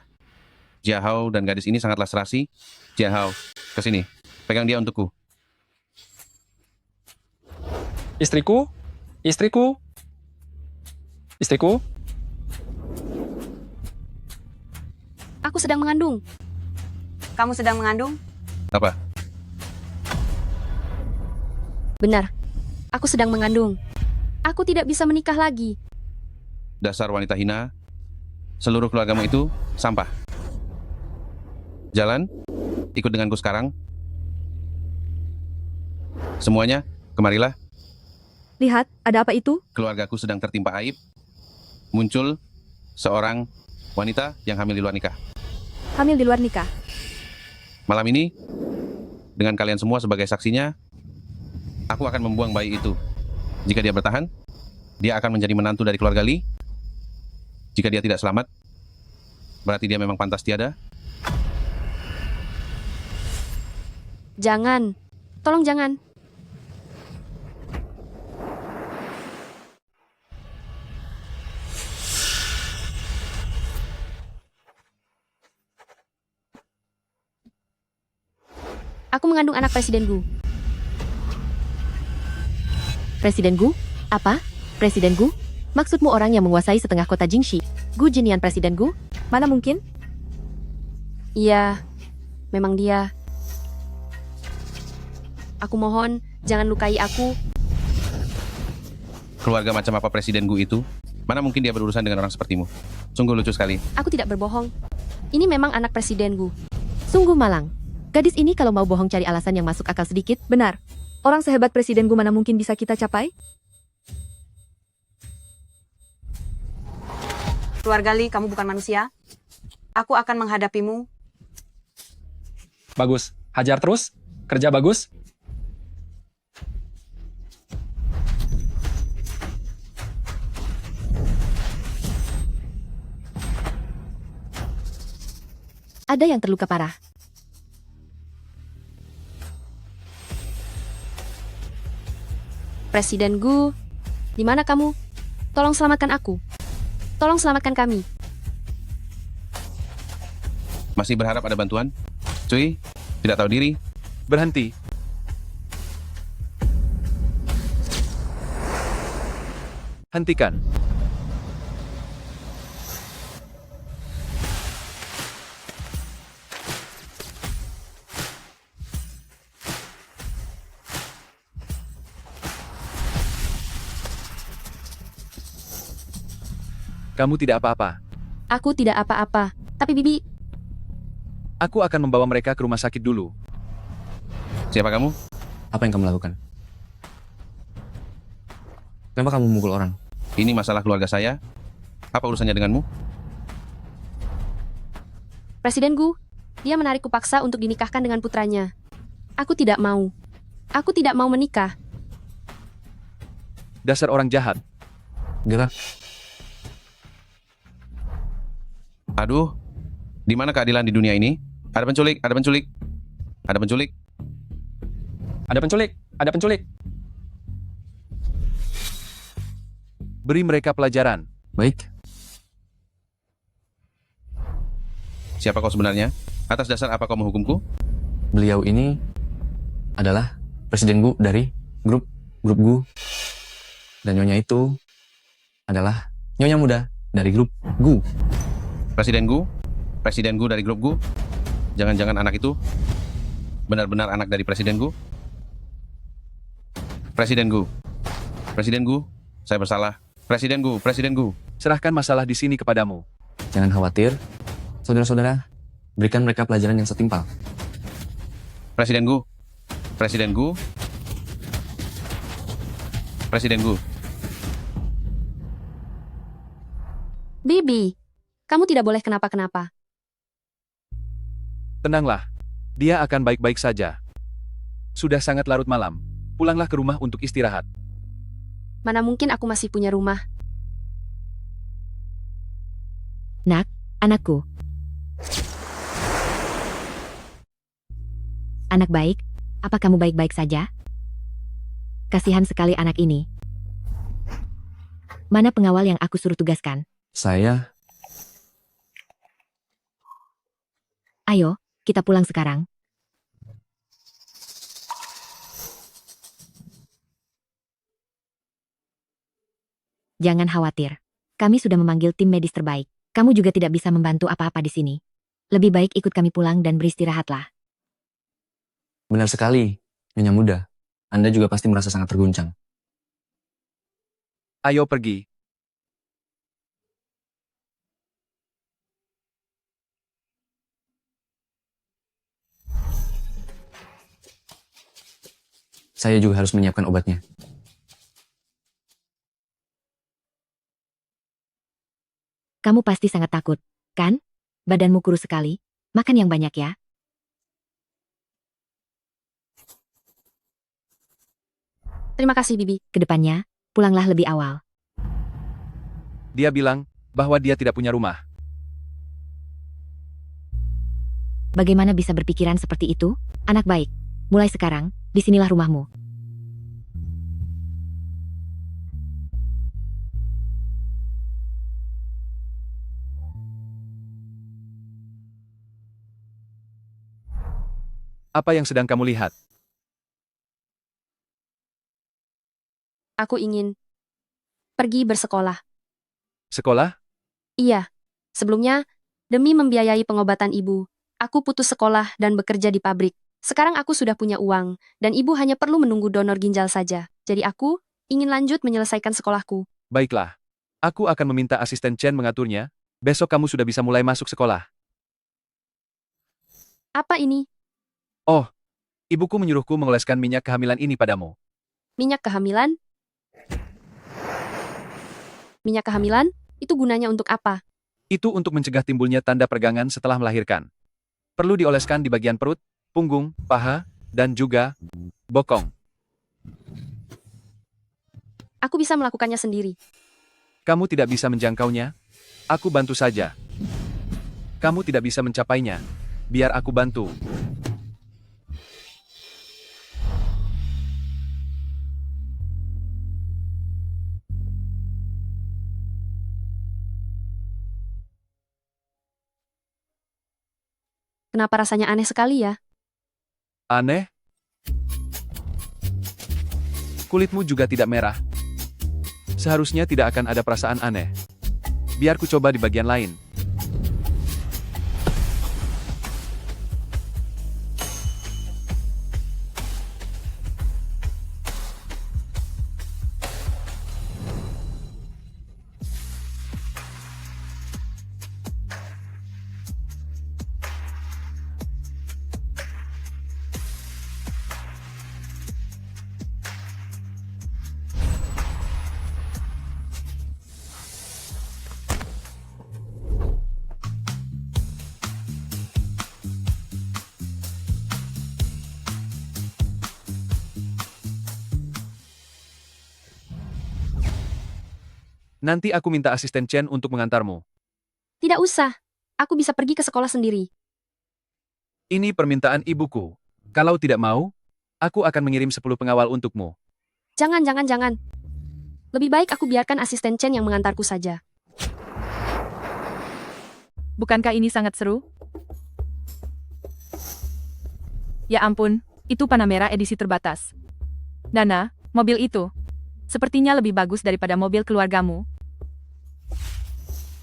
Jia Hao dan gadis ini sangatlah serasi. Jia Hao, ke sini. Pegang dia untukku. Istriku. Istriku. Istriku, Aku sedang mengandung. Kamu sedang mengandung? Apa? Benar. Aku sedang mengandung. Aku tidak bisa menikah lagi. Dasar wanita hina. Seluruh keluargamu itu sampah. Jalan, ikut denganku sekarang. Semuanya, kemarilah. Lihat, ada apa itu? Keluargaku sedang tertimpa aib. Muncul seorang wanita yang hamil di luar nikah. Hamil di luar nikah. Malam ini, dengan kalian semua sebagai saksinya, aku akan membuang bayi itu. Jika dia bertahan, dia akan menjadi menantu dari keluarga Lee. Jika dia tidak selamat, berarti dia memang pantas tiada. Jangan. Tolong jangan. Aku mengandung anak Presiden Gu. Presiden Gu? Apa? Presiden Gu? Maksudmu orang yang menguasai setengah kota Jingxi? Gu Jinian Presiden Gu? Mana mungkin? Iya, memang dia. Aku mohon, jangan lukai aku. Keluarga macam apa Presiden Gu itu? Mana mungkin dia berurusan dengan orang sepertimu? Sungguh lucu sekali. Aku tidak berbohong. Ini memang anak Presiden Gu. Sungguh malang. Gadis ini kalau mau bohong cari alasan yang masuk akal sedikit. Benar. Orang sehebat Presiden Gu mana mungkin bisa kita capai? Keluarga Lee, kamu bukan manusia. Aku akan menghadapimu. bagus. Hajar terus. Kerja bagus. Ada yang terluka parah. Presiden Gu, di mana kamu? Tolong selamatkan aku. Tolong selamatkan kami. Masih berharap ada bantuan? Cui, tidak tahu diri. Berhenti. Hentikan. Kamu tidak apa-apa. Aku tidak apa-apa. Tapi Bibi, Aku akan membawa mereka ke rumah sakit dulu. Siapa kamu? Apa yang kamu lakukan? Kenapa kamu memukul orang? Ini masalah keluarga saya. Apa urusannya denganmu? Presiden Gu, dia menarikku paksa untuk dinikahkan dengan putranya. Aku tidak mau. Aku tidak mau menikah. Dasar orang jahat. Gerak. Aduh, di mana keadilan di dunia ini? Ada penculik, ada penculik. Ada penculik. Ada penculik. Ada penculik. Beri mereka pelajaran. Baik. Siapa kau sebenarnya? Atas dasar apa kau menghukumku? Beliau ini adalah Presiden Gu dari grup Gu. Dan Nyonya itu adalah Nyonya muda dari grup Gu. Presiden Gu dari grup Gu. Jangan-jangan anak itu benar-benar anak dari Presiden Gu? Presiden Gu, saya bersalah. Presiden Gu. Serahkan masalah di sini kepadamu. Jangan khawatir, saudara-saudara, berikan mereka pelajaran yang setimpal. Presiden Gu. Bibi, kamu tidak boleh kenapa-kenapa. Tenanglah. Dia akan baik-baik saja. Sudah sangat larut malam. Pulanglah ke rumah untuk istirahat. Mana mungkin aku masih punya rumah. Nak, anakku. Anak baik, apa kamu baik-baik saja? Kasihan sekali anak ini. Mana pengawal yang aku suruh tugaskan? Saya... Ayo, kita pulang sekarang. Jangan khawatir. Kami sudah memanggil tim medis terbaik. Kamu juga tidak bisa membantu apa-apa di sini. Lebih baik ikut kami pulang dan beristirahatlah. Benar sekali, Nyonya Muda. Anda juga pasti merasa sangat terguncang. Ayo pergi. Saya juga harus menyiapkan obatnya. Kamu pasti sangat takut, kan? Badanmu kurus sekali. Makan yang banyak ya. Terima kasih, Bibi. Kedepannya, pulanglah lebih awal. Dia bilang bahwa dia tidak punya rumah. Bagaimana bisa berpikiran seperti itu? Anak baik. Mulai sekarang, disinilah rumahmu. Apa yang sedang kamu lihat? Aku ingin pergi bersekolah. Sekolah? Iya. Sebelumnya, demi membiayai pengobatan ibu, aku putus sekolah dan bekerja di pabrik. Sekarang aku sudah punya uang, dan ibu hanya perlu menunggu donor ginjal saja. Jadi aku ingin lanjut menyelesaikan sekolahku. Baiklah. Aku akan meminta asisten Chen mengaturnya. Besok kamu sudah bisa mulai masuk sekolah. Apa ini? Oh, ibuku menyuruhku mengoleskan minyak kehamilan ini padamu. Minyak kehamilan? Minyak kehamilan? Itu gunanya untuk apa? Itu untuk mencegah timbulnya tanda pergangan setelah melahirkan. Perlu dioleskan di bagian perut, punggung, paha, dan juga bokong. Aku bisa melakukannya sendiri. Kamu tidak bisa menjangkaunya? Aku bantu saja. Kamu tidak bisa mencapainya. Biar aku bantu. Kenapa rasanya aneh sekali ya? Aneh? Kulitmu juga tidak merah. Seharusnya tidak akan ada perasaan aneh. Biar ku coba di bagian lain. Nanti aku minta asisten Chen untuk mengantarmu. Tidak usah. Aku bisa pergi ke sekolah sendiri. Ini permintaan ibuku. Kalau tidak mau, aku akan mengirim 10 pengawal untukmu. Jangan. Lebih baik aku biarkan asisten Chen yang mengantarku saja. Bukankah ini sangat seru? Ya ampun, itu Panamera edisi terbatas. Nana, mobil itu. Sepertinya lebih bagus daripada mobil keluargamu.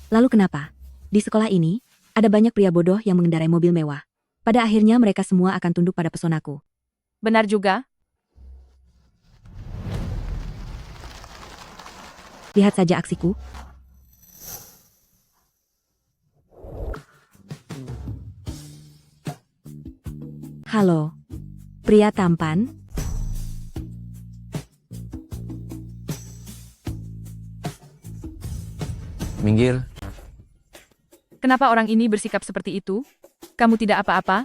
Lalu kenapa? Di sekolah ini, ada banyak pria bodoh yang mengendarai mobil mewah. Pada akhirnya mereka semua akan tunduk pada pesonaku. Benar juga. Lihat saja aksiku. Halo, pria tampan. Minggir. Kenapa orang ini bersikap seperti itu? Kamu tidak apa-apa?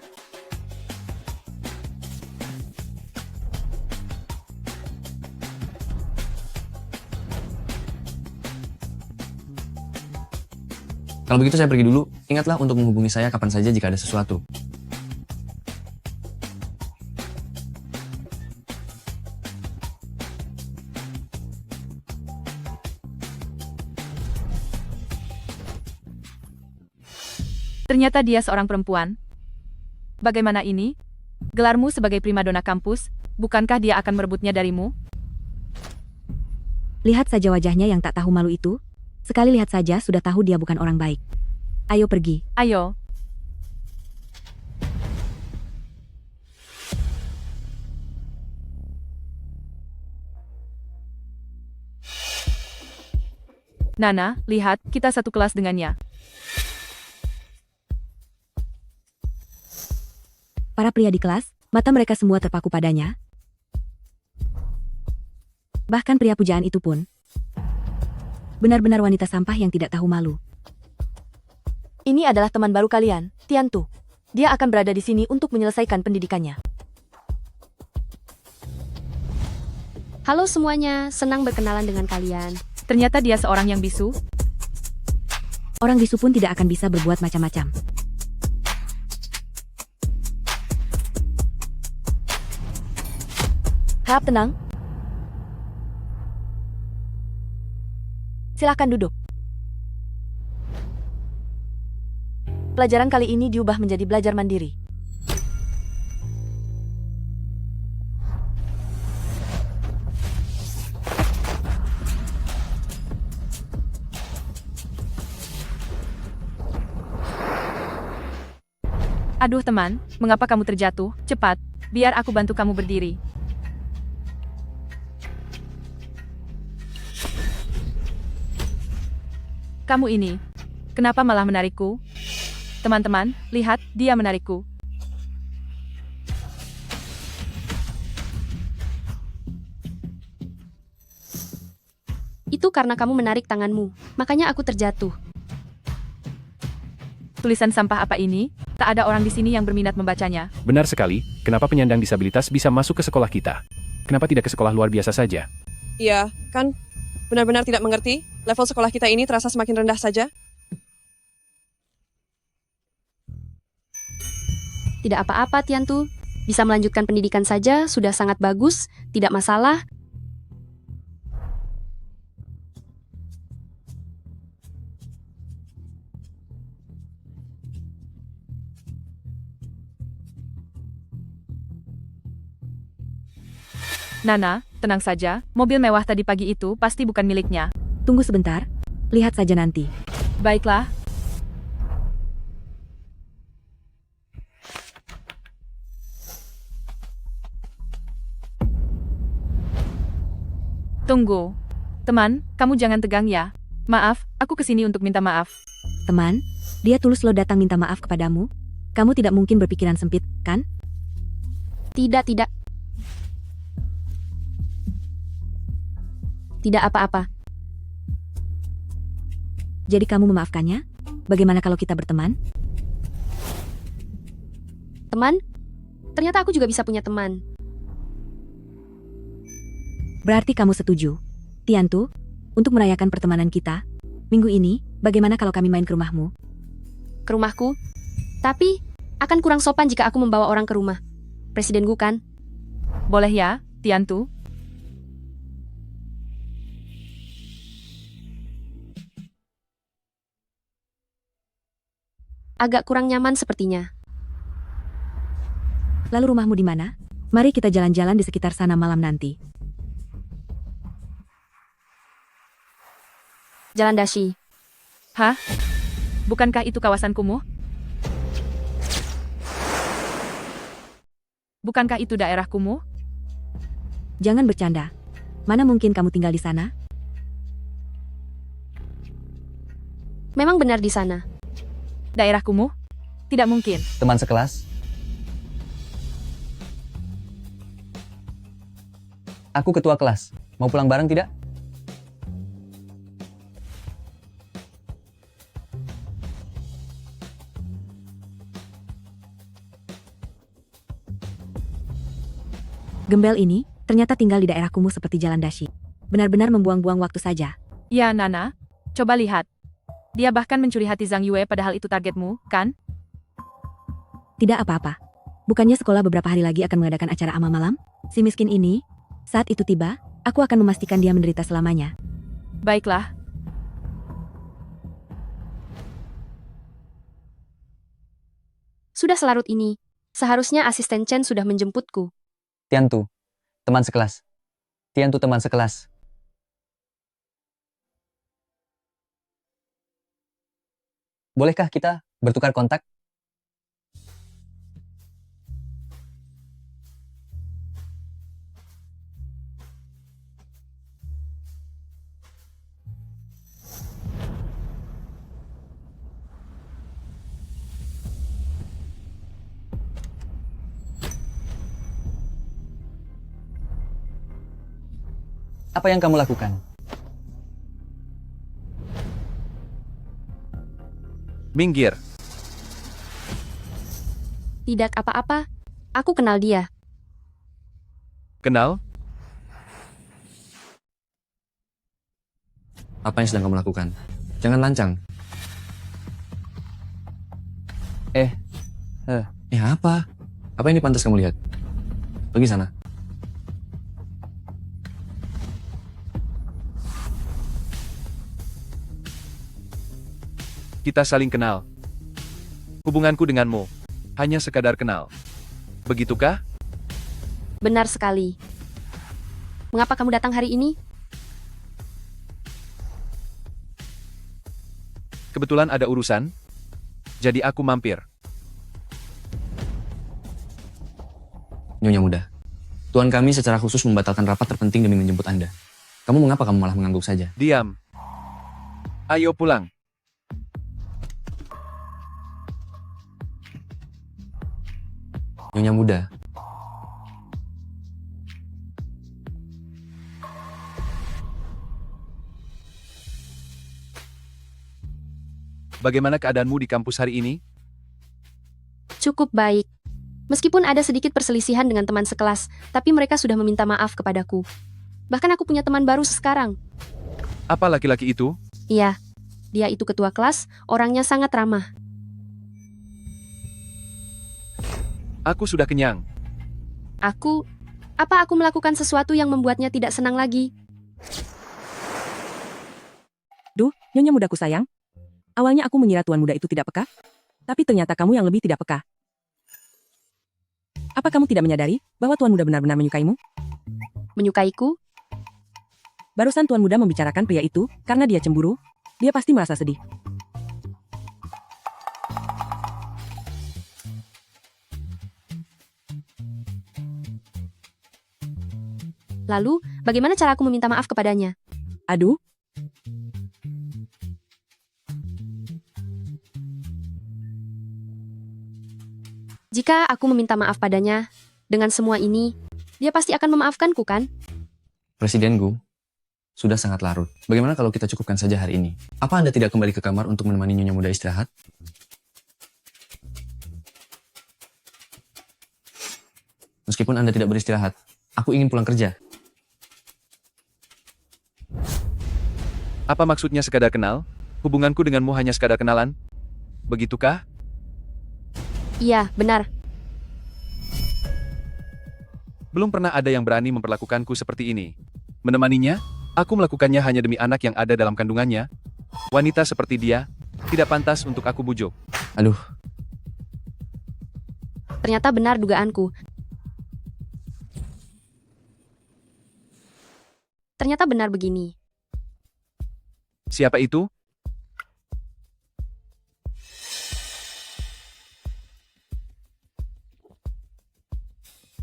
Kalau begitu saya pergi dulu. Ingatlah untuk menghubungi saya kapan saja jika ada sesuatu. Ternyata dia seorang perempuan. Bagaimana ini? Gelarmu sebagai primadona kampus, bukankah dia akan merebutnya darimu? Lihat saja wajahnya yang tak tahu malu itu. Sekali lihat saja sudah tahu dia bukan orang baik. Ayo pergi. Ayo. Nana, lihat, kita satu kelas dengannya. Para pria di kelas, mata mereka semua terpaku padanya. Bahkan pria pujaan itu pun benar-benar wanita sampah yang tidak tahu malu. Ini adalah teman baru kalian, Tiantu. Dia akan berada di sini untuk menyelesaikan pendidikannya. Halo semuanya, senang berkenalan dengan kalian. Ternyata dia seorang yang bisu. Orang bisu pun tidak akan bisa berbuat macam-macam. Harap tenang. Silakan duduk. Pelajaran kali ini diubah menjadi belajar mandiri. Aduh teman, mengapa kamu terjatuh? Cepat, biar aku bantu kamu berdiri. Kamu ini, kenapa malah menarikku? Teman-teman, lihat, dia menarikku. Itu karena kamu menarik tanganmu, makanya aku terjatuh. Tulisan sampah apa ini? Tak ada orang di sini yang berminat membacanya. Benar sekali, kenapa penyandang disabilitas bisa masuk ke sekolah kita? Kenapa tidak ke sekolah luar biasa saja? Iya, kan? Benar-benar tidak mengerti. Level sekolah kita ini terasa semakin rendah saja. Tidak apa-apa, Tiantu. Bisa melanjutkan pendidikan saja, sudah sangat bagus, tidak masalah. Nana, tenang saja, mobil mewah tadi pagi itu pasti bukan miliknya. Tunggu sebentar, lihat saja nanti. Baiklah. Tunggu. Teman, kamu jangan tegang ya. Maaf, aku kesini untuk minta maaf. Teman, dia tulus lo datang minta maaf kepadamu. Kamu tidak mungkin berpikiran sempit, kan? Tidak. Tidak apa-apa. Jadi kamu memaafkannya? Bagaimana kalau kita berteman? Teman? Ternyata aku juga bisa punya teman. Berarti kamu setuju, Tiantu, untuk merayakan pertemanan kita? Minggu ini, bagaimana kalau kami main ke rumahmu? Ke rumahku? Tapi, akan kurang sopan jika aku membawa orang ke rumah. Presiden Gu kan? Boleh ya, Tiantu? Agak kurang nyaman sepertinya. Lalu rumahmu di mana? Mari kita jalan-jalan di sekitar sana malam nanti. Jalan Dashi. Hah? Bukankah itu kawasan kumuh? Bukankah itu daerah kumuh? Jangan bercanda. Mana mungkin kamu tinggal di sana? Memang benar di sana. Daerah kumuh? Tidak mungkin. Teman sekelas? Aku ketua kelas. Mau pulang bareng tidak? Gembel ini ternyata tinggal di daerah kumuh seperti Jalan Dashi. Benar-benar membuang-buang waktu saja. Ya, Nana. Coba lihat. Dia bahkan mencuri hati Zhang Yue padahal itu targetmu, kan? Tidak apa-apa. Bukannya sekolah beberapa hari lagi akan mengadakan acara amal malam? Si miskin ini, saat itu tiba, aku akan memastikan dia menderita selamanya. Baiklah. Sudah selarut ini. Seharusnya asisten Chen sudah menjemputku. Tiantu, teman sekelas. Tiantu teman sekelas. Bolehkah kita bertukar kontak? Apa yang kamu lakukan? Minggir. Tidak apa-apa. Aku kenal dia. Kenal? Apa yang sedang kamu lakukan? Jangan lancang. Apa? Apa ini pantas kamu lihat? Pergi sana. Kita saling kenal. Hubunganku denganmu hanya sekadar kenal. Begitukah? Benar sekali. Mengapa kamu datang hari ini? Kebetulan ada urusan, jadi aku mampir. Nyonya muda, Tuan kami secara khusus membatalkan rapat terpenting demi menjemput Anda. Mengapa kamu malah mengangguk saja? Diam. Ayo pulang. Nyonya muda, Bagaimana keadaanmu di kampus hari ini? Cukup baik. Meskipun ada sedikit perselisihan dengan teman sekelas, tapi mereka sudah meminta maaf kepadaku. Bahkan aku punya teman baru sekarang. Apa laki-laki itu? Iya, dia itu ketua kelas, orangnya sangat ramah. Aku sudah kenyang. Apa aku melakukan sesuatu yang membuatnya tidak senang lagi? Duh, Nyonya mudaku sayang. Awalnya aku mengira tuan muda itu tidak peka, tapi ternyata kamu yang lebih tidak peka. Apa kamu tidak menyadari bahwa tuan muda benar-benar menyukaimu? Menyukaiku? Barusan tuan muda membicarakan pria itu karena dia cemburu. Dia pasti merasa sedih. Lalu, bagaimana cara aku meminta maaf kepadanya? Aduh. Jika aku meminta maaf padanya, dengan semua ini, dia pasti akan memaafkanku, kan? Presidenku, sudah sangat larut. Bagaimana kalau kita cukupkan saja hari ini? Apa Anda tidak kembali ke kamar untuk menemani Nyonya muda istirahat? Meskipun Anda tidak beristirahat, aku ingin pulang kerja. Apa maksudnya sekadar kenal? Hubunganku denganmu hanya sekadar kenalan? Begitukah? Iya, benar. Belum pernah ada yang berani memperlakukanku seperti ini. Menemaninya, aku melakukannya hanya demi anak yang ada dalam kandungannya. Wanita seperti dia, tidak pantas untuk aku bujuk. Aduh. Ternyata benar dugaanku. Ternyata benar begini. Siapa itu?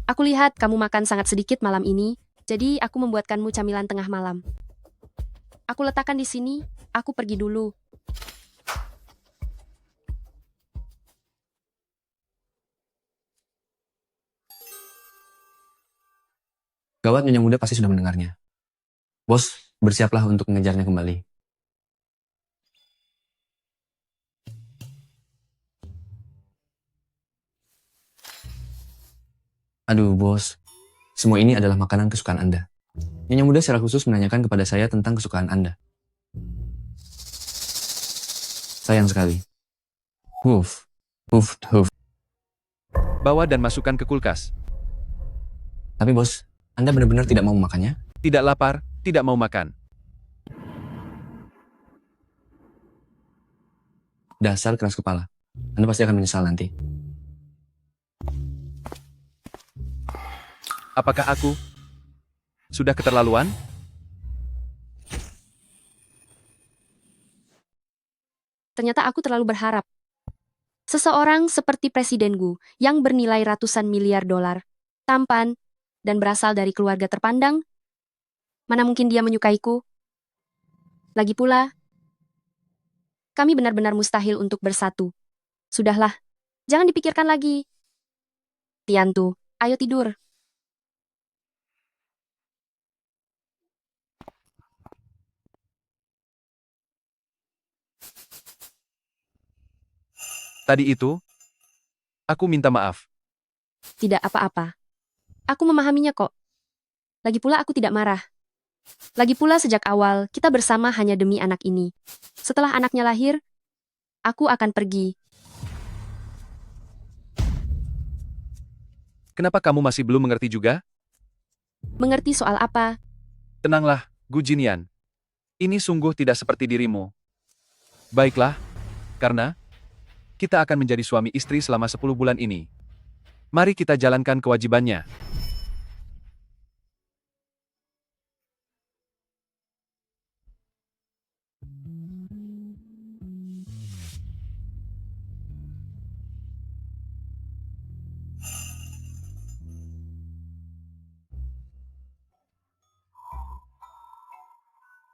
Aku lihat kamu makan sangat sedikit malam ini, jadi aku membuatkanmu camilan tengah malam. Aku letakkan di sini, aku pergi dulu. Gawat, Nyonya muda pasti sudah mendengarnya. Bos, bersiaplah untuk mengejarnya kembali. Aduh, bos. Semua ini adalah makanan kesukaan Anda. Nyonya muda secara khusus menanyakan kepada saya tentang kesukaan Anda. Sayang sekali. Huf. Huf, huf. Bawa dan masukkan ke kulkas. Tapi bos, Anda benar-benar tidak mau memakannya? Tidak lapar, tidak mau makan. Dasar keras kepala. Anda pasti akan menyesal nanti. Apakah aku sudah keterlaluan? Ternyata aku terlalu berharap. Seseorang seperti Presiden Gu yang bernilai ratusan miliar dolar, tampan, dan berasal dari keluarga terpandang. Mana mungkin dia menyukaiku? Lagi pula, kami benar-benar mustahil untuk bersatu. Sudahlah, jangan dipikirkan lagi. Tiantu, ayo tidur. Tadi itu, aku minta maaf. Tidak apa-apa. Aku memahaminya kok. Lagi pula aku tidak marah. Lagi pula sejak awal, kita bersama hanya demi anak ini. Setelah anaknya lahir, aku akan pergi. Kenapa kamu masih belum mengerti juga? Mengerti soal apa? Tenanglah, Gu Jinian. Ini sungguh tidak seperti dirimu. Baiklah, karena kita akan menjadi suami istri selama 10 bulan ini. Mari kita jalankan kewajibannya.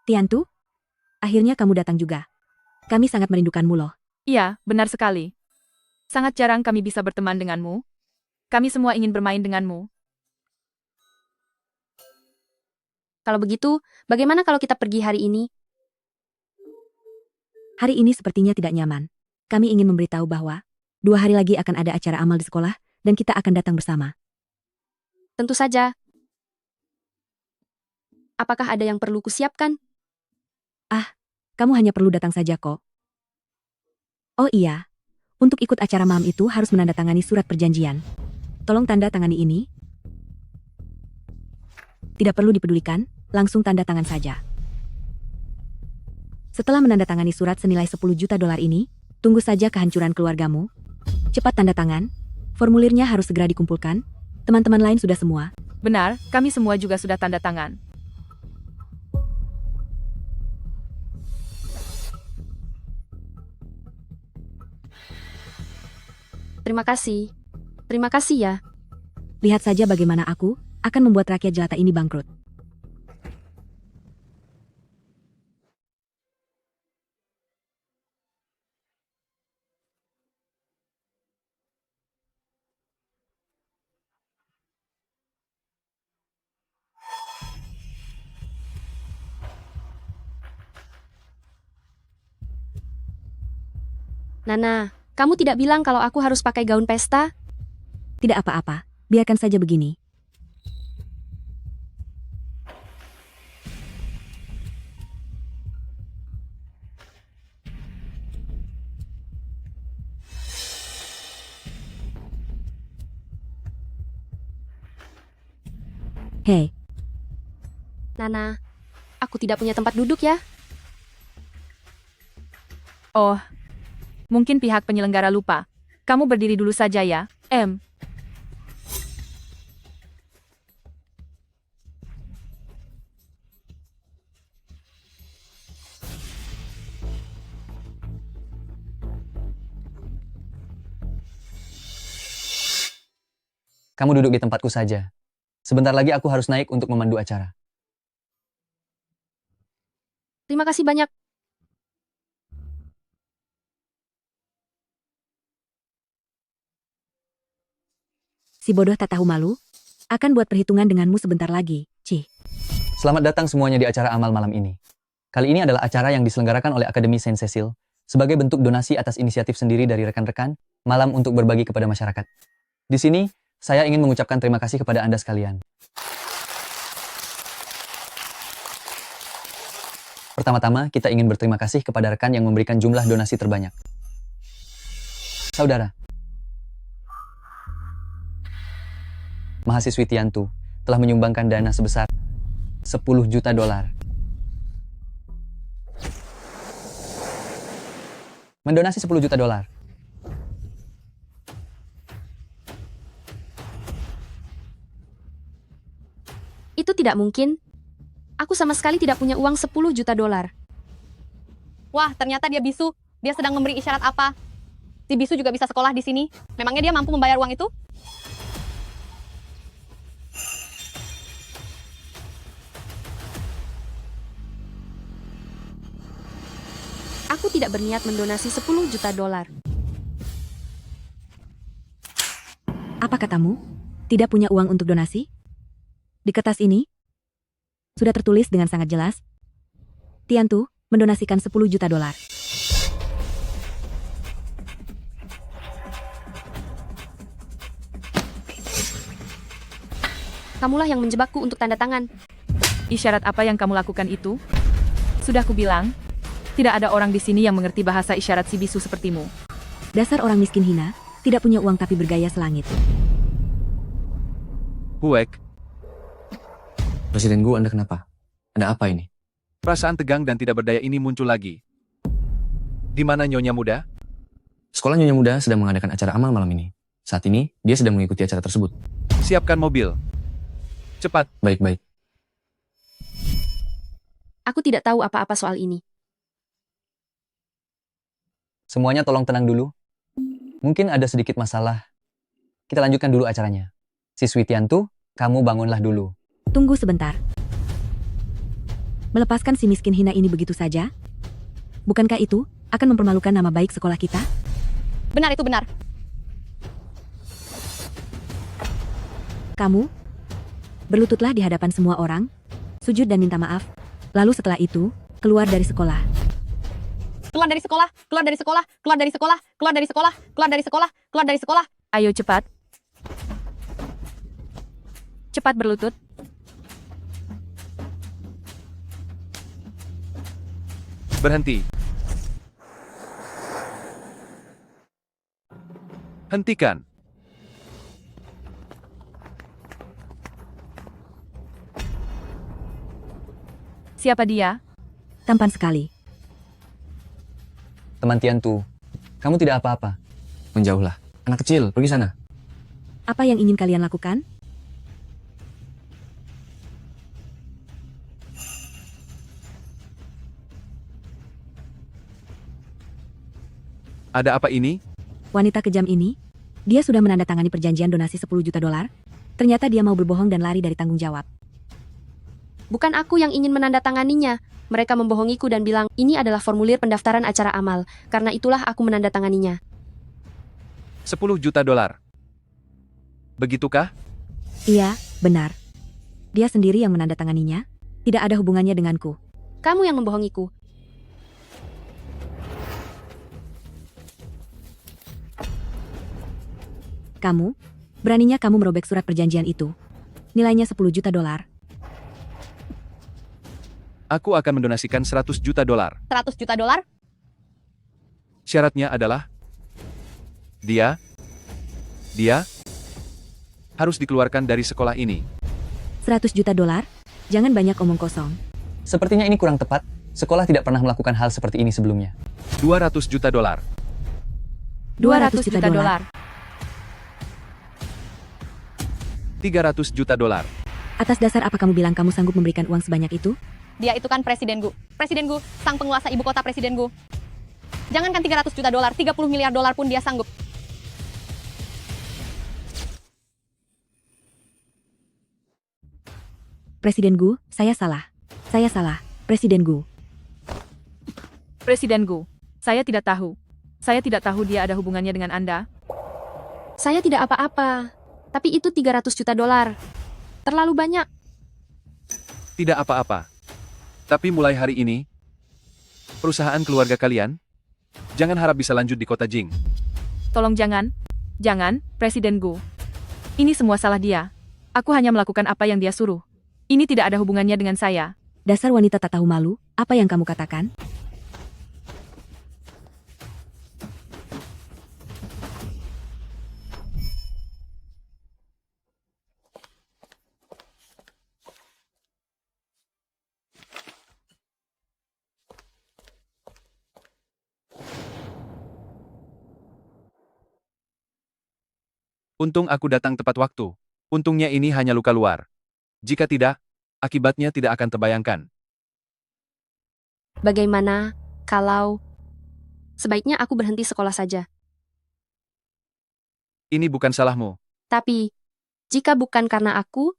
Tiantu, akhirnya kamu datang juga. Kami sangat merindukanmu loh. Iya, benar sekali. Sangat jarang kami bisa berteman denganmu. Kami semua ingin bermain denganmu. Kalau begitu, bagaimana kalau kita pergi hari ini? Hari ini sepertinya tidak nyaman. Kami ingin memberitahu bahwa 2 hari lagi akan ada acara amal di sekolah, dan kita akan datang bersama. Tentu saja. Apakah ada yang perlu kusiapkan? Kamu hanya perlu datang saja kok. Oh iya, untuk ikut acara malam itu harus menandatangani surat perjanjian. Tolong tanda tangani ini. Tidak perlu dipedulikan, langsung tanda tangan saja. Setelah menandatangani surat senilai 10 juta dolar ini, tunggu saja kehancuran keluargamu. Cepat tanda tangan, formulirnya harus segera dikumpulkan. Teman-teman lain sudah semua. Benar, kami semua juga sudah tanda tangan. Terima kasih. Terima kasih ya. Lihat saja bagaimana aku akan membuat rakyat jelata ini bangkrut. Nana, kamu tidak bilang kalau aku harus pakai gaun pesta? Tidak apa-apa, biarkan saja begini. Hei, Nana, aku tidak punya tempat duduk ya. Oh, mungkin pihak penyelenggara lupa. Kamu berdiri dulu saja ya, M. Kamu duduk di tempatku saja. Sebentar lagi aku harus naik untuk memandu acara. Terima kasih banyak. si bodoh tak tahu malu, akan buat perhitungan denganmu sebentar lagi, Ci. Selamat datang semuanya di acara amal malam ini. Kali ini adalah acara yang diselenggarakan oleh Akademi Saint Cecil sebagai bentuk donasi atas inisiatif sendiri dari rekan-rekan malam untuk berbagi kepada masyarakat. Di sini, saya ingin mengucapkan terima kasih kepada Anda sekalian. Pertama-tama, kita ingin berterima kasih kepada rekan yang memberikan jumlah donasi terbanyak. Saudara, mahasiswi Tiantu telah menyumbangkan dana sebesar 10 juta dolar. Mendonasi 10 juta dolar. Itu tidak mungkin. Aku sama sekali tidak punya uang 10 juta dolar. Wah, ternyata dia bisu. Dia sedang memberi isyarat apa? Si bisu juga bisa sekolah di sini. Memangnya dia mampu membayar uang itu? Aku tidak berniat mendonasi 10 juta dolar. Apa katamu? Tidak punya uang untuk donasi? Di kertas ini, sudah tertulis dengan sangat jelas, Tiantu mendonasikan 10 juta dolar. Kamulah yang menjebakku untuk tanda tangan. Isyarat apa yang kamu lakukan itu? Sudah kubilang, tidak ada orang di sini yang mengerti bahasa isyarat si bisu sepertimu. Dasar orang miskin hina, tidak punya uang tapi bergaya selangit. Huek, Presiden Gu, Anda kenapa? Ada apa ini? perasaan tegang dan tidak berdaya ini muncul lagi. Di mana Nyonya Muda? Sekolah Nyonya Muda sedang mengadakan acara amal malam ini. Saat ini, dia sedang mengikuti acara tersebut. Siapkan mobil. Cepat. Baik-baik. Aku tidak tahu apa-apa soal ini. Semuanya tolong tenang dulu. Mungkin ada sedikit masalah. Kita lanjutkan dulu acaranya. Siswi Tiantu, kamu bangunlah dulu. Tunggu sebentar. Melepaskan si miskin hina ini begitu saja? Bukankah itu akan mempermalukan nama baik sekolah kita? Benar, itu benar. Kamu, berlututlah di hadapan semua orang, sujud dan minta maaf. Lalu setelah itu, keluar dari sekolah. Keluar dari sekolah, keluar dari sekolah, keluar dari sekolah, keluar dari sekolah, keluar dari sekolah, keluar dari sekolah. Ayo cepat. Cepat berlutut. Berhenti. Hentikan. Siapa dia? Tampan sekali. Teman Tiantu, kamu tidak apa-apa. Menjauhlah. Anak kecil, pergi sana. Apa yang ingin kalian lakukan? Ada apa ini? Wanita kejam ini, dia sudah menandatangani perjanjian donasi 10 juta dolar. Ternyata dia mau berbohong dan lari dari tanggung jawab. Bukan aku yang ingin menandatanganinya. Mereka membohongiku dan bilang, ini adalah formulir pendaftaran acara amal. Karena itulah aku menandatanganinya. 10 juta dolar. Begitukah? Iya, benar. Dia sendiri yang menandatanganinya. Tidak ada hubungannya denganku. Kamu yang membohongiku. Kamu, beraninya kamu merobek surat perjanjian itu. Nilainya 10 juta dolar. Aku akan mendonasikan 100 juta dolar. 100 juta dolar? Syaratnya adalah dia harus dikeluarkan dari sekolah ini. 100 juta dolar? Jangan banyak omong kosong. Sepertinya ini kurang tepat. Sekolah tidak pernah melakukan hal seperti ini sebelumnya. 200 juta dolar. 200 juta dolar. 300 juta dolar. Atas dasar apa kamu bilang kamu sanggup memberikan uang sebanyak itu? Dia itu kan Presiden Gu. Presiden Gu, sang penguasa ibu kota Presiden Gu. Jangankan 300 juta dolar, 30 miliar dolar pun dia sanggup. Presiden Gu, saya salah. Saya salah. Presiden Gu. Presiden Gu, saya tidak tahu. Saya tidak tahu dia ada hubungannya dengan Anda. Saya tidak apa-apa. Tapi itu 300 juta dolar. Terlalu banyak. Tidak apa-apa. Tapi mulai hari ini, perusahaan keluarga kalian, jangan harap bisa lanjut di kota Jing. Tolong jangan. Jangan, Presiden Gu. Ini semua salah dia. Aku hanya melakukan apa yang dia suruh. Ini tidak ada hubungannya dengan saya. Dasar wanita tak tahu malu, apa yang kamu katakan? Untung aku datang tepat waktu. Untungnya ini hanya luka luar. Jika tidak, akibatnya tidak akan terbayangkan. Bagaimana kalau Sebaiknya aku berhenti sekolah saja. Ini bukan salahmu. Tapi, jika bukan karena aku,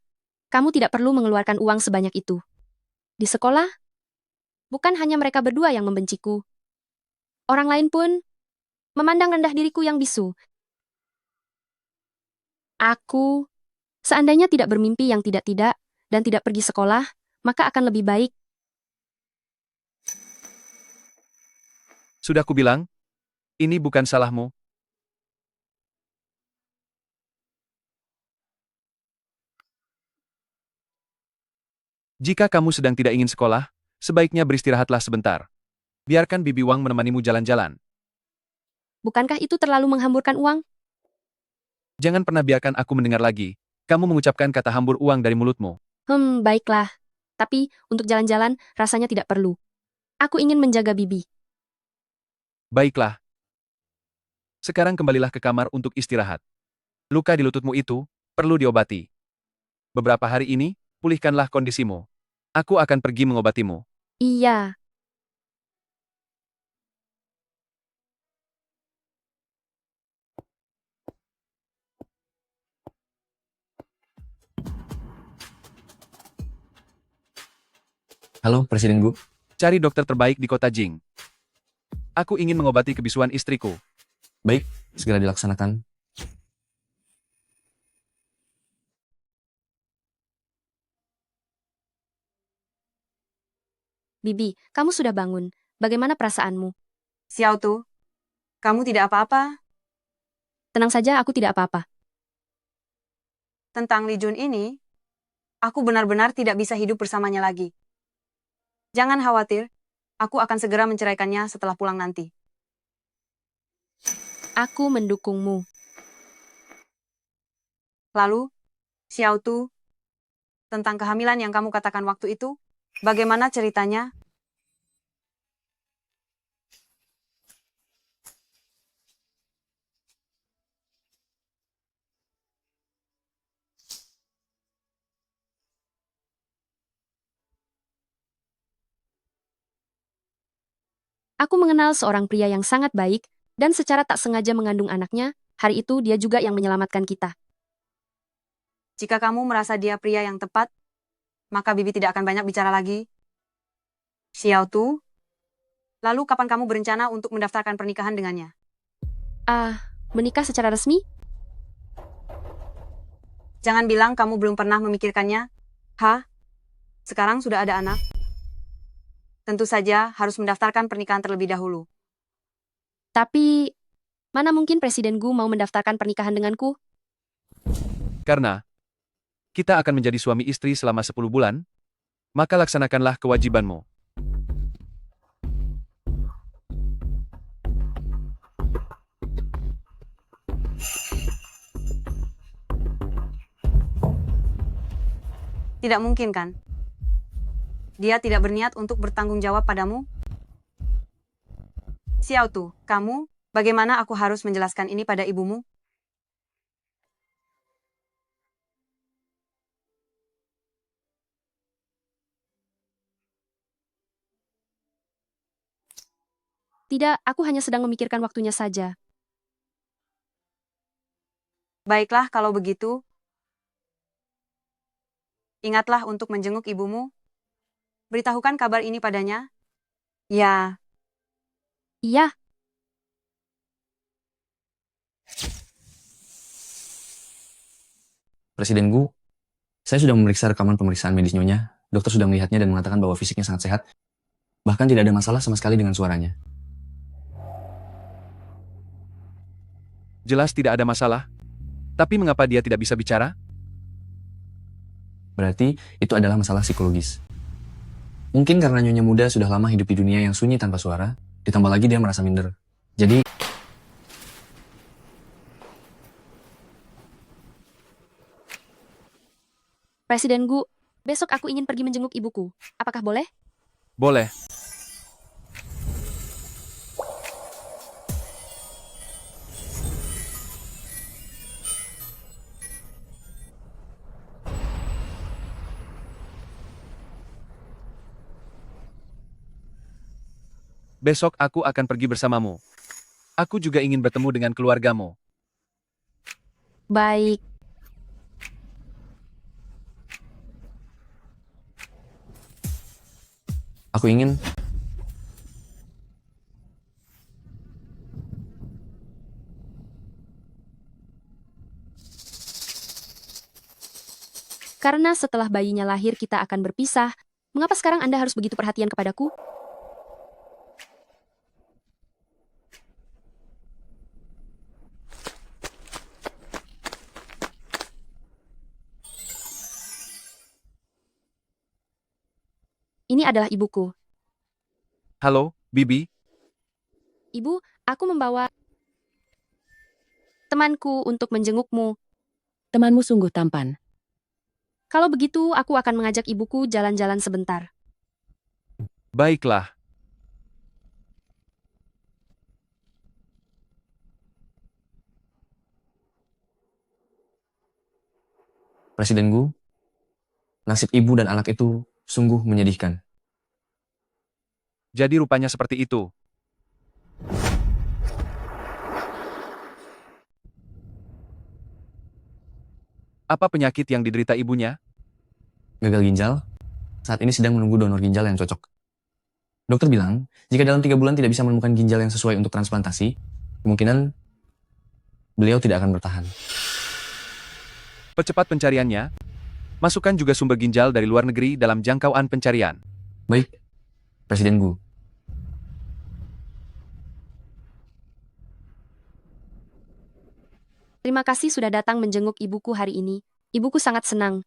kamu tidak perlu mengeluarkan uang sebanyak itu. Di sekolah, bukan hanya mereka berdua yang membenciku. Orang lain pun memandang rendah diriku yang bisu. Aku, seandainya tidak bermimpi yang tidak-tidak dan tidak pergi sekolah, maka akan lebih baik. Sudah kubilang, ini bukan salahmu. Jika kamu sedang tidak ingin sekolah, sebaiknya beristirahatlah sebentar. Biarkan Bibi Wang menemanimu jalan-jalan. Bukankah itu terlalu menghamburkan uang? Jangan pernah biarkan aku mendengar lagi. Kamu mengucapkan kata hambur uang dari mulutmu. Baiklah. Tapi, untuk jalan-jalan, rasanya tidak perlu. Aku ingin menjaga Bibi. Baiklah. Sekarang kembalilah ke kamar untuk istirahat. Luka di lututmu itu perlu diobati. Beberapa hari ini, pulihkanlah kondisimu. Aku akan pergi mengobatimu. Iya. Halo, Presiden Gu. Cari dokter terbaik di kota Jing. Aku ingin mengobati kebisuan istriku. Baik, segera dilaksanakan. Bibi, kamu sudah bangun. Bagaimana perasaanmu? Xiao Tu, kamu tidak apa-apa? Tenang saja, aku tidak apa-apa. Tentang Li Jun ini, aku benar-benar tidak bisa hidup bersamanya lagi. Jangan khawatir, aku akan segera menceraikannya setelah pulang nanti. Aku mendukungmu. Lalu, Xiao Tu, tentang kehamilan yang kamu katakan waktu itu, bagaimana ceritanya? Aku mengenal seorang pria yang sangat baik, dan secara tak sengaja mengandung anaknya. Hari itu dia juga yang menyelamatkan kita. Jika kamu merasa dia pria yang tepat, maka Bibi tidak akan banyak bicara lagi. Xiao Tu, lalu kapan kamu berencana untuk mendaftarkan pernikahan dengannya? Menikah secara resmi? Jangan bilang kamu belum pernah memikirkannya. Sekarang sudah ada anak. Tentu saja harus mendaftarkan pernikahan terlebih dahulu. Tapi, mana mungkin Presiden Gu mau mendaftarkan pernikahan denganku? Karena kita akan menjadi suami istri selama 10 bulan, maka laksanakanlah kewajibanmu. Tidak mungkin kan? Dia tidak berniat untuk bertanggung jawab padamu? Xiao Tu, kamu, bagaimana aku harus menjelaskan ini pada ibumu? Tidak, aku hanya sedang memikirkan waktunya saja. Baiklah kalau begitu. Ingatlah untuk menjenguk ibumu. Beritahukan kabar ini padanya. Ya. Iya. Presiden Gu, saya sudah memeriksa rekaman pemeriksaan medis Nyonya. Dokter sudah melihatnya dan mengatakan bahwa fisiknya sangat sehat. Bahkan tidak ada masalah sama sekali dengan suaranya. Jelas tidak ada masalah. Tapi mengapa dia tidak bisa bicara? Berarti itu adalah masalah psikologis. Mungkin karena Nyonya muda sudah lama hidup di dunia yang sunyi tanpa suara, ditambah lagi dia merasa minder. Jadi, Presiden Gu, besok aku ingin pergi menjenguk ibuku. Apakah boleh? Boleh. Besok aku akan pergi bersamamu. Aku juga ingin bertemu dengan keluargamu. Baik. Aku ingin Karena setelah bayinya lahir kita akan berpisah, mengapa sekarang Anda harus begitu perhatian kepadaku? Ini adalah ibuku. Halo, Bibi. Ibu, aku membawa temanku untuk menjengukmu. Temanmu sungguh tampan. Kalau begitu, aku akan mengajak ibuku jalan-jalan sebentar. Baiklah. Presiden Gu, nasib ibu dan anak itu sungguh menyedihkan. Jadi rupanya seperti itu. Apa penyakit yang diderita ibunya? Gagal ginjal, saat ini sedang menunggu donor ginjal yang cocok. Dokter bilang, jika dalam 3 bulan tidak bisa menemukan ginjal yang sesuai untuk transplantasi, kemungkinan beliau tidak akan bertahan. Percepat pencariannya. Masukkan juga sumber ginjal dari luar negeri dalam jangkauan pencarian. Baik, Presiden Gu. Terima kasih sudah datang menjenguk ibuku hari ini. Ibuku sangat senang.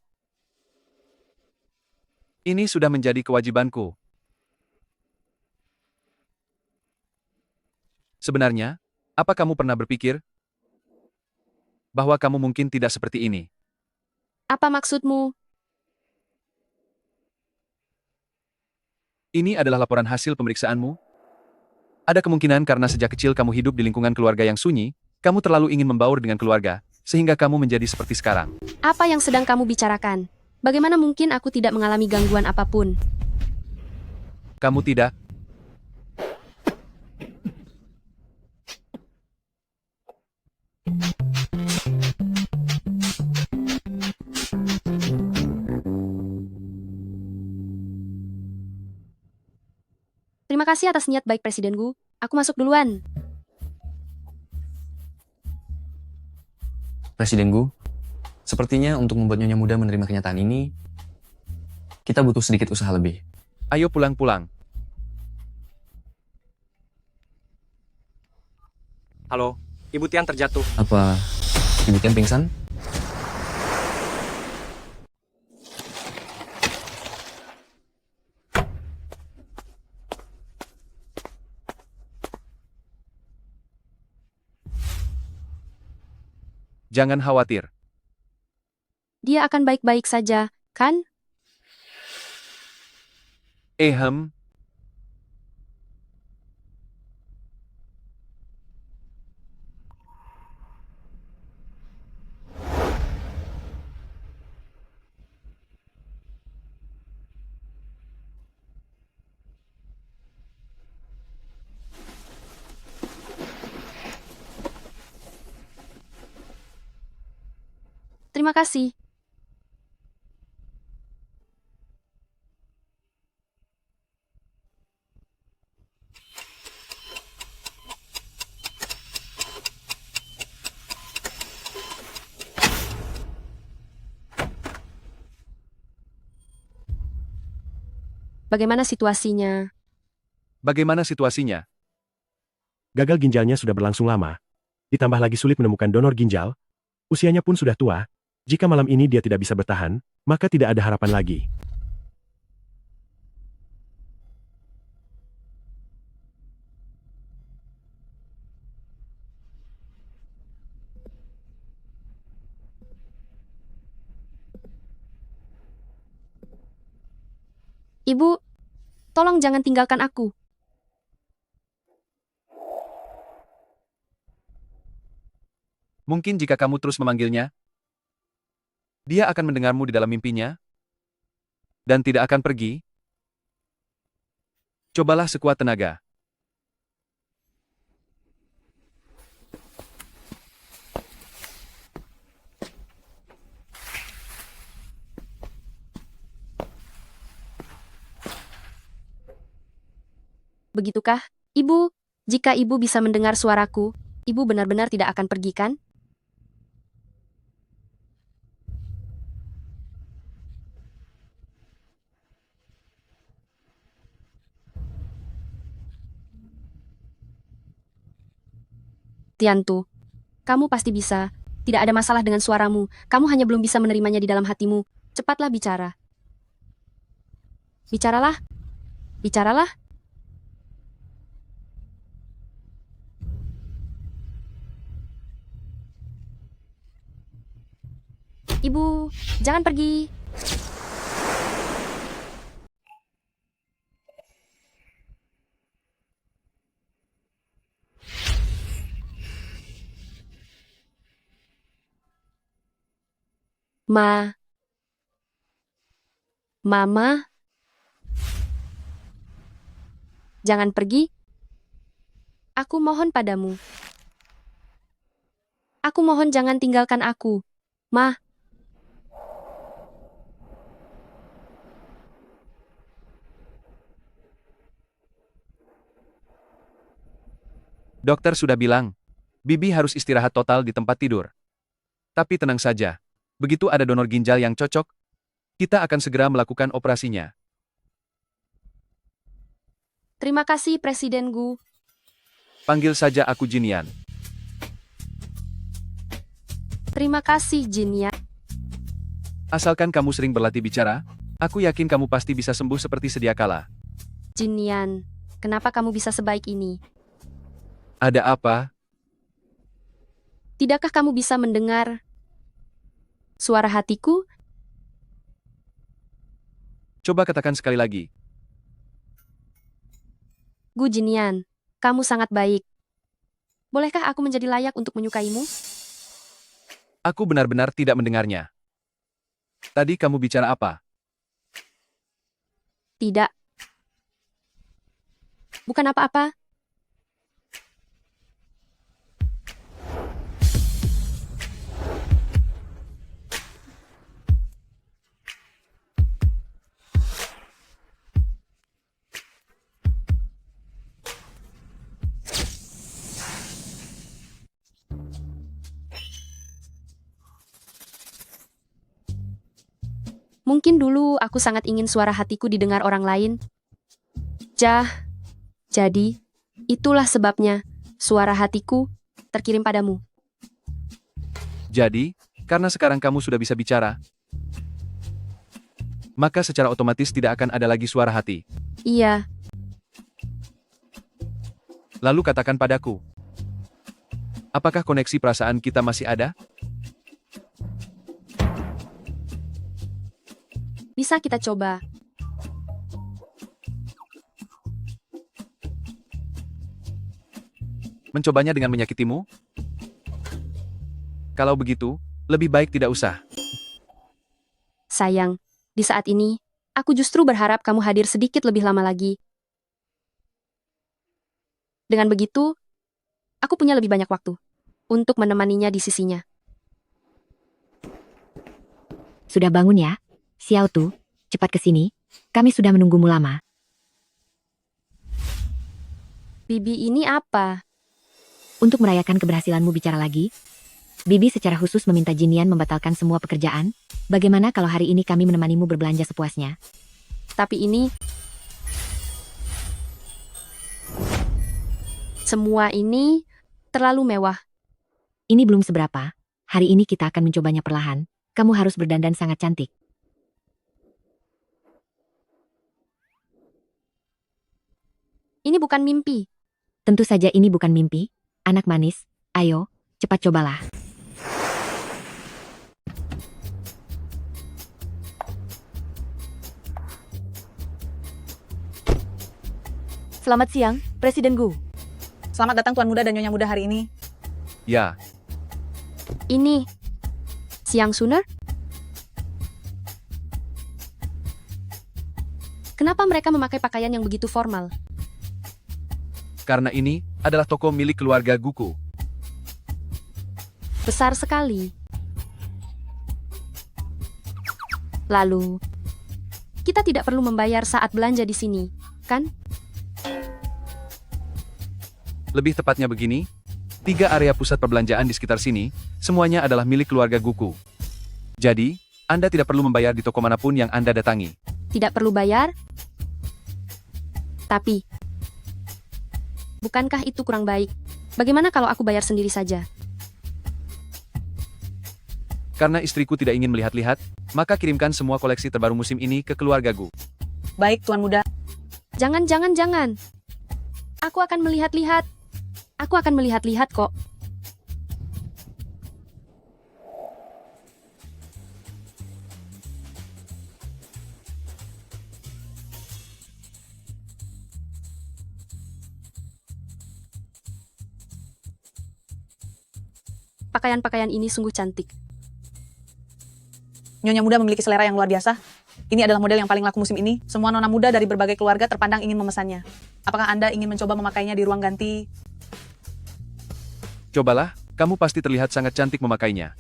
Ini sudah menjadi kewajibanku. Sebenarnya, apa kamu pernah berpikir bahwa kamu mungkin tidak seperti ini? Apa maksudmu? Ini adalah laporan hasil pemeriksaanmu? Ada kemungkinan karena sejak kecil kamu hidup di lingkungan keluarga yang sunyi, kamu terlalu ingin membaur dengan keluarga, sehingga kamu menjadi seperti sekarang. Apa yang sedang kamu bicarakan? Bagaimana mungkin aku tidak mengalami gangguan apapun? Kamu tidak? Terima kasih atas niat baik Presiden Gu. Aku masuk duluan. Presiden Gu, sepertinya untuk membuat Nyonya Muda menerima kenyataan ini, kita butuh sedikit usaha lebih. Ayo pulang-pulang. Halo, Ibu Tian terjatuh. Apa Ibu Tian pingsan? Jangan khawatir. Dia akan baik-baik saja, kan? Ehem. Terima kasih. Bagaimana situasinya? Bagaimana situasinya? Gagal ginjalnya sudah berlangsung lama. Ditambah lagi sulit menemukan donor ginjal. Usianya pun sudah tua. Jika malam ini dia tidak bisa bertahan, maka tidak ada harapan lagi. Ibu, tolong jangan tinggalkan aku. Mungkin jika kamu terus memanggilnya, dia akan mendengarmu di dalam mimpinya, dan tidak akan pergi. Cobalah sekuat tenaga. Begitukah, Ibu? Jika Ibu bisa mendengar suaraku, Ibu benar-benar tidak akan pergi, kan? Tiantu, kamu pasti bisa. Tidak ada masalah dengan suaramu. Kamu hanya belum bisa menerimanya di dalam hatimu. Cepatlah bicara. Bicaralah. Bicaralah. Ibu, jangan pergi. Mama, jangan pergi. Aku mohon padamu. Aku mohon jangan tinggalkan aku. Ma. Dokter sudah bilang, Bibi harus istirahat total di tempat tidur. Tapi tenang saja, begitu ada donor ginjal yang cocok, kita akan segera melakukan operasinya. Terima kasih, Presiden Gu. Panggil saja aku Jinian. Terima kasih, Jinya. Asalkan kamu sering berlatih bicara, aku yakin kamu pasti bisa sembuh seperti sedia kala. Jinian, kenapa kamu bisa sebaik ini? Ada apa? Tidakkah kamu bisa mendengar suara hatiku? Coba katakan sekali lagi. Gu Jinian, kamu sangat baik. Bolehkah aku menjadi layak untuk menyukaimu? Aku benar-benar tidak mendengarnya. Tadi kamu bicara apa? Tidak. Bukan apa-apa. Mungkin dulu aku sangat ingin suara hatiku didengar orang lain. Jadi, itulah sebabnya suara hatiku terkirim padamu. Jadi, karena sekarang kamu sudah bisa bicara, maka secara otomatis tidak akan ada lagi suara hati. Iya, Lalu katakan padaku, apakah koneksi perasaan kita masih ada? bisa kita coba. Mencobanya dengan menyakitimu? Kalau begitu, lebih baik tidak usah. Sayang, di saat ini, aku justru berharap kamu hadir sedikit lebih lama lagi. Dengan begitu, aku punya lebih banyak waktu untuk menemaninya di sisinya. Sudah bangun ya? Xiao Tu, cepat ke sini. Kami sudah menunggumu lama. Bibi ini apa? Untuk merayakan keberhasilanmu bicara lagi, Bibi secara khusus meminta Jinian membatalkan semua pekerjaan. Bagaimana kalau hari ini kami menemanimu berbelanja sepuasnya? Tapi ini... semua ini terlalu mewah. Ini belum seberapa. Hari ini kita akan mencobanya perlahan. Kamu harus berdandan sangat cantik. Ini bukan mimpi. Tentu saja ini bukan mimpi. Anak manis, ayo, cepat cobalah. Selamat siang, Presiden Gu. Selamat datang Tuan Muda dan Nyonya Muda hari ini. Ya, Ini... Siang Suner? Kenapa mereka memakai pakaian yang begitu formal? karena ini adalah toko milik keluarga Guku. Besar sekali. Lalu, kita tidak perlu membayar saat belanja di sini, kan? Lebih tepatnya begini, 3 area pusat perbelanjaan di sekitar sini, semuanya adalah milik keluarga Guku. Jadi, Anda tidak perlu membayar di toko manapun yang Anda datangi. Tidak perlu bayar? Tapi, bukankah itu kurang baik? Bagaimana kalau aku bayar sendiri saja? Karena istriku tidak ingin melihat-lihat, maka kirimkan semua koleksi terbaru musim ini ke keluarga Gu. Baik, Tuan Muda. Jangan. Aku akan melihat-lihat. Aku akan melihat-lihat kok. Pakaian-pakaian ini sungguh cantik. Nyonya muda memiliki selera yang luar biasa. Ini adalah model yang paling laku musim ini. Semua nona muda dari berbagai keluarga terpandang ingin memesannya. Apakah Anda ingin mencoba memakainya di ruang ganti? Cobalah, kamu pasti terlihat sangat cantik memakainya.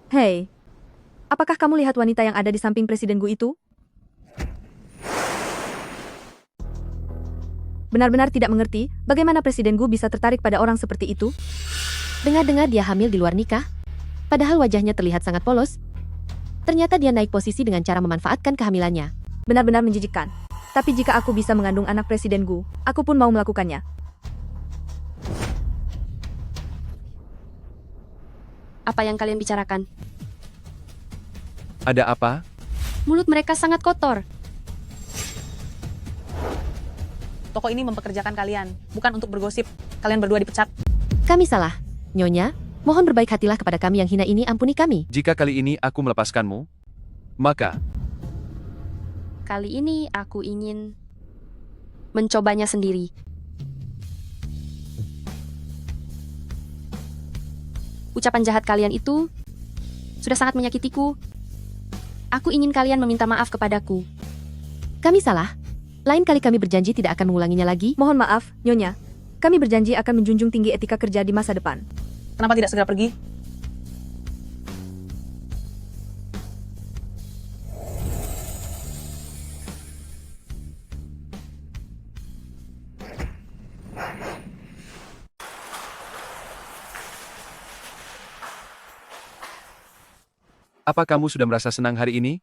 Hei, apakah kamu lihat wanita yang ada di samping Presiden Gu itu? Benar-benar tidak mengerti bagaimana Presiden Gu bisa tertarik pada orang seperti itu. Dengar-dengar dia hamil di luar nikah. Padahal wajahnya terlihat sangat polos. Ternyata dia naik posisi dengan cara memanfaatkan kehamilannya. Benar-benar menjijikkan. Tapi jika aku bisa mengandung anak Presiden Gu, aku pun mau melakukannya. Apa yang kalian bicarakan? Ada apa? Mulut mereka sangat kotor. Toko ini mempekerjakan kalian, bukan untuk bergosip. Kalian berdua dipecat. Kami salah. Nyonya, mohon berbaik hatilah kepada kami yang hina ini, ampuni kami. Jika kali ini aku melepaskanmu, maka Kali ini aku ingin mencobanya sendiri. Ucapan jahat kalian itu sudah sangat menyakitiku. Aku ingin kalian meminta maaf kepadaku. Kami salah. Lain kali kami berjanji tidak akan mengulanginya lagi. Mohon maaf, Nyonya. Kami berjanji akan menjunjung tinggi etika kerja di masa depan. Kenapa tidak segera pergi? apa kamu sudah merasa senang hari ini?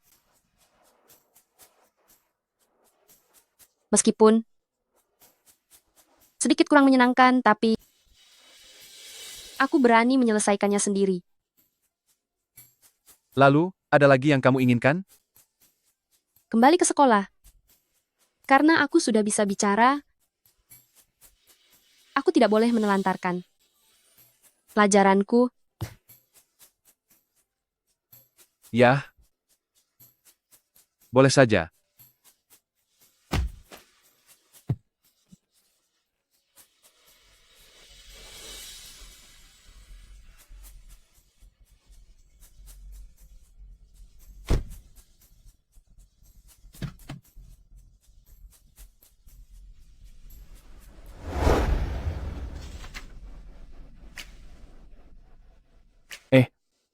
Meskipun sedikit kurang menyenangkan, tapi aku berani menyelesaikannya sendiri. Lalu, ada lagi yang kamu inginkan? Kembali ke sekolah. Karena aku sudah bisa bicara, aku tidak boleh menelantarkan pelajaranku. Ya. Boleh saja.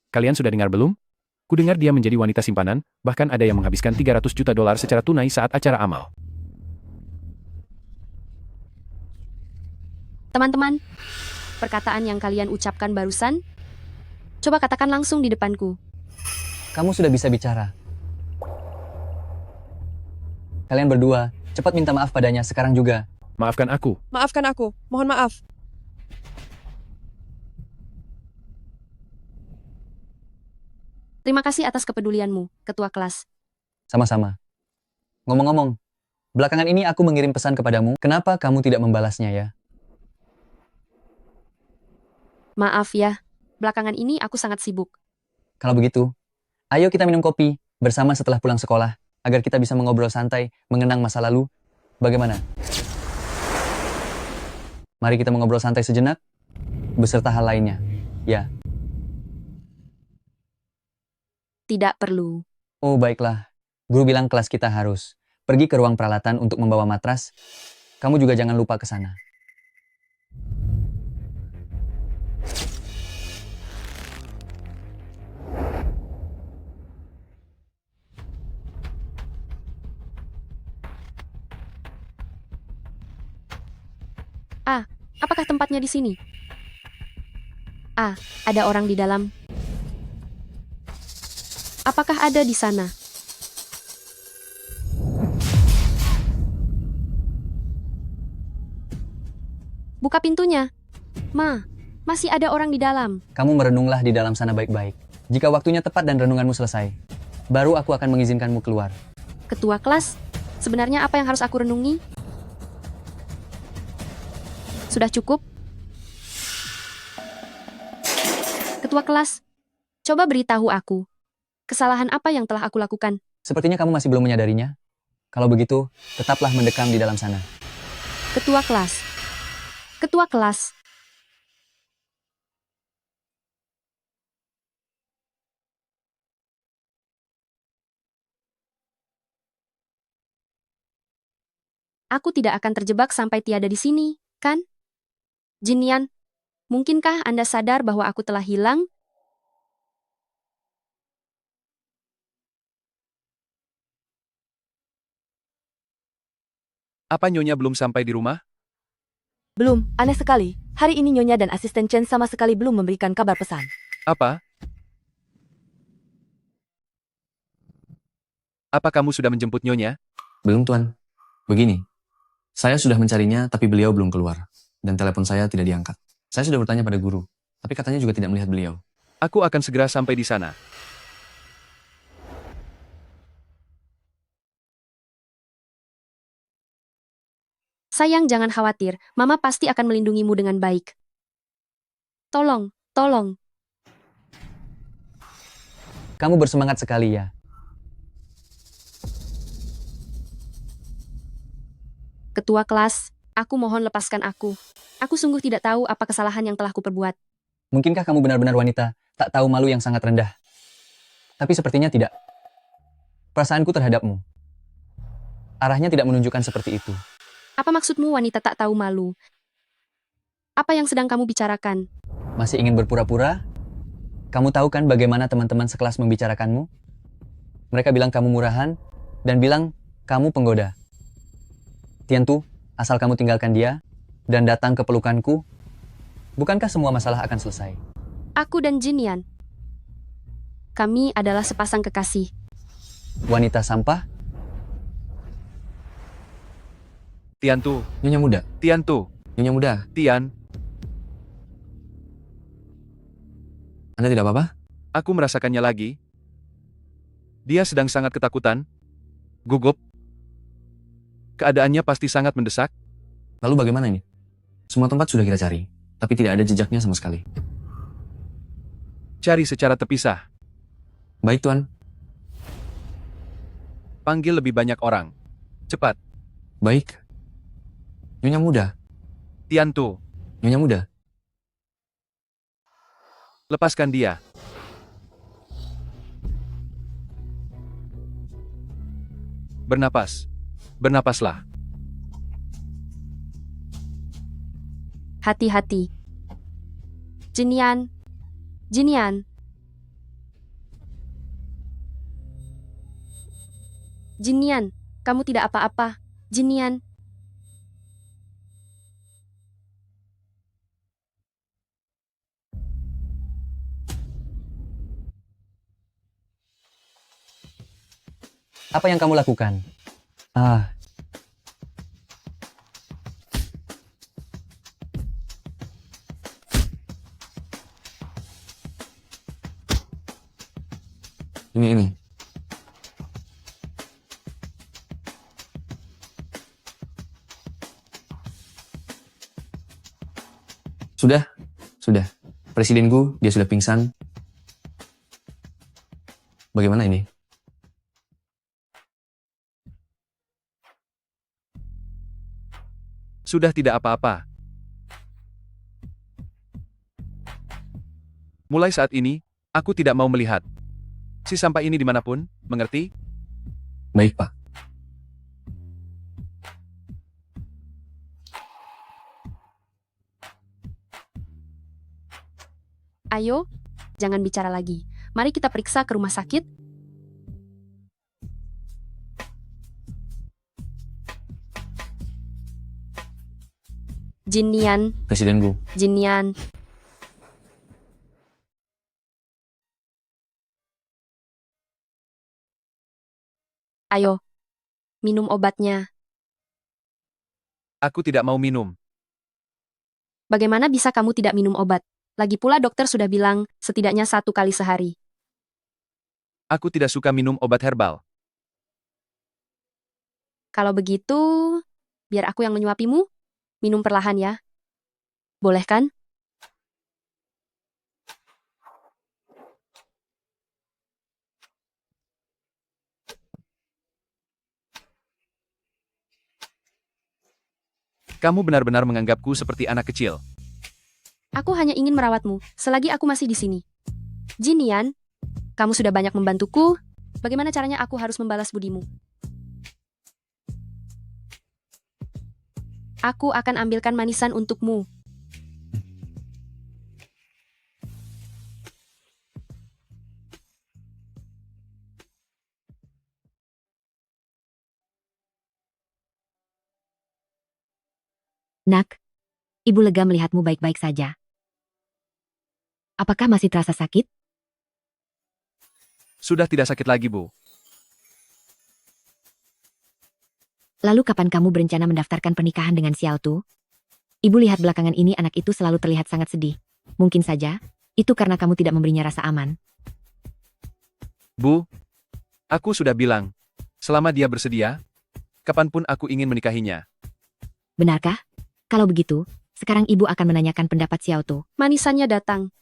Kalian sudah dengar belum? Kudengar dia menjadi wanita simpanan, bahkan ada yang menghabiskan $300 juta secara tunai saat acara amal. Teman-teman, perkataan yang kalian ucapkan barusan, coba katakan langsung di depanku. Kamu sudah bisa bicara. Kalian berdua, cepat minta maaf padanya sekarang juga. Maafkan aku. Maafkan aku. Mohon maaf. Terima kasih atas kepedulianmu, Ketua Kelas. Sama-sama. Ngomong-ngomong, belakangan ini aku mengirim pesan kepadamu. Kenapa kamu tidak membalasnya ya? Maaf ya, belakangan ini aku sangat sibuk. Kalau begitu, ayo kita minum kopi bersama setelah pulang sekolah, agar kita bisa mengobrol santai, mengenang masa lalu. Bagaimana? Mari kita mengobrol santai sejenak, beserta hal lainnya. Ya. Tidak perlu. Oh baiklah, guru bilang kelas kita harus pergi ke ruang peralatan untuk membawa matras. Kamu juga jangan lupa ke sana. Apakah tempatnya di sini? Ah, ada orang di dalam. Apakah ada di sana? Buka pintunya. Ma, masih ada orang di dalam. Kamu merenunglah di dalam sana baik-baik. Jika waktunya tepat dan renunganmu selesai, baru aku akan mengizinkanmu keluar. Ketua kelas, sebenarnya apa yang harus aku renungi? Sudah cukup? Ketua kelas, coba beritahu aku. Kesalahan apa yang telah aku lakukan? Sepertinya kamu masih belum menyadarinya. Kalau begitu, tetaplah mendekam di dalam sana. Ketua kelas. Ketua kelas. Aku tidak akan terjebak sampai tiada di sini, kan? Jinian, mungkinkah Anda sadar bahwa aku telah hilang? Apa Nyonya belum sampai di rumah? Belum, aneh sekali. Hari ini Nyonya dan asisten Chen sama sekali belum memberikan kabar pesan. Apa? Apa kamu sudah menjemput Nyonya? Belum, Tuan. Begini, saya sudah mencarinya, tapi beliau belum keluar. Dan telepon saya tidak diangkat. Saya sudah bertanya pada guru, tapi katanya juga tidak melihat beliau. Aku akan segera sampai di sana. Sayang, jangan khawatir. Mama pasti akan melindungimu dengan baik. Tolong, tolong. Kamu bersemangat sekali ya. Ketua kelas, aku mohon lepaskan aku. Aku sungguh tidak tahu apa kesalahan yang telah kuperbuat. Mungkinkah kamu benar-benar wanita, tak tahu malu yang sangat rendah? Tapi sepertinya tidak. Perasaanku terhadapmu. Arahnya tidak menunjukkan seperti itu. Apa maksudmu wanita tak tahu malu? Apa yang sedang kamu bicarakan? Masih ingin berpura-pura? Kamu tahu kan bagaimana teman-teman sekelas membicarakanmu? Mereka bilang kamu murahan, dan bilang kamu penggoda. Tiantu, asal kamu tinggalkan dia, dan datang ke pelukanku, bukankah semua masalah akan selesai? Aku dan Jinian. Kami adalah sepasang kekasih. Wanita sampah? Tiantu. Nyonya muda. Tiantu. Nyonya muda. Tian. Anda tidak apa-apa? Aku merasakannya lagi. Dia sedang sangat ketakutan. Gugup. Keadaannya pasti sangat mendesak. Lalu bagaimana ini? Semua tempat sudah kita cari, tapi tidak ada jejaknya sama sekali. Cari secara terpisah. Baik, Tuan. Panggil lebih banyak orang. Cepat. Baik. Nyonya muda. Tiantu. Nyonya muda. Lepaskan dia. Bernapas. Bernapaslah. Hati-hati. Jinian. Jinian. Jinian, kamu tidak apa-apa. Jinian. Apa yang kamu lakukan? Ini. Sudah. Presidenku, dia sudah pingsan. Bagaimana ini? Sudah tidak apa-apa. Mulai saat ini, aku tidak mau melihat si sampah ini dimanapun, mengerti? Baik, Pak. Ayo, jangan bicara lagi. Mari kita periksa ke rumah sakit. Jin Nian, Presiden Gu. Jin Nian. Ayo, minum obatnya. Aku tidak mau minum. Bagaimana bisa kamu tidak minum obat? Lagi pula dokter sudah bilang, setidaknya 1 kali sehari. Aku tidak suka minum obat herbal. Kalau begitu, biar aku yang menyuapimu. Minum perlahan ya. Boleh kan? Kamu benar-benar menganggapku seperti anak kecil. Aku hanya ingin merawatmu, selagi aku masih di sini. Jin Nian, kamu sudah banyak membantuku. Bagaimana caranya aku harus membalas budimu? Aku akan ambilkan manisan untukmu. Nak, ibu lega melihatmu baik-baik saja. Apakah masih terasa sakit? Sudah tidak sakit lagi, Bu. Lalu kapan kamu berencana mendaftarkan pernikahan dengan Xiao Tu? Ibu lihat belakangan ini anak itu selalu terlihat sangat sedih. Mungkin saja, itu karena kamu tidak memberinya rasa aman. Bu, aku sudah bilang, selama dia bersedia, kapanpun aku ingin menikahinya. Benarkah? Kalau begitu, sekarang ibu akan menanyakan pendapat Xiao Tu. Manisannya datang.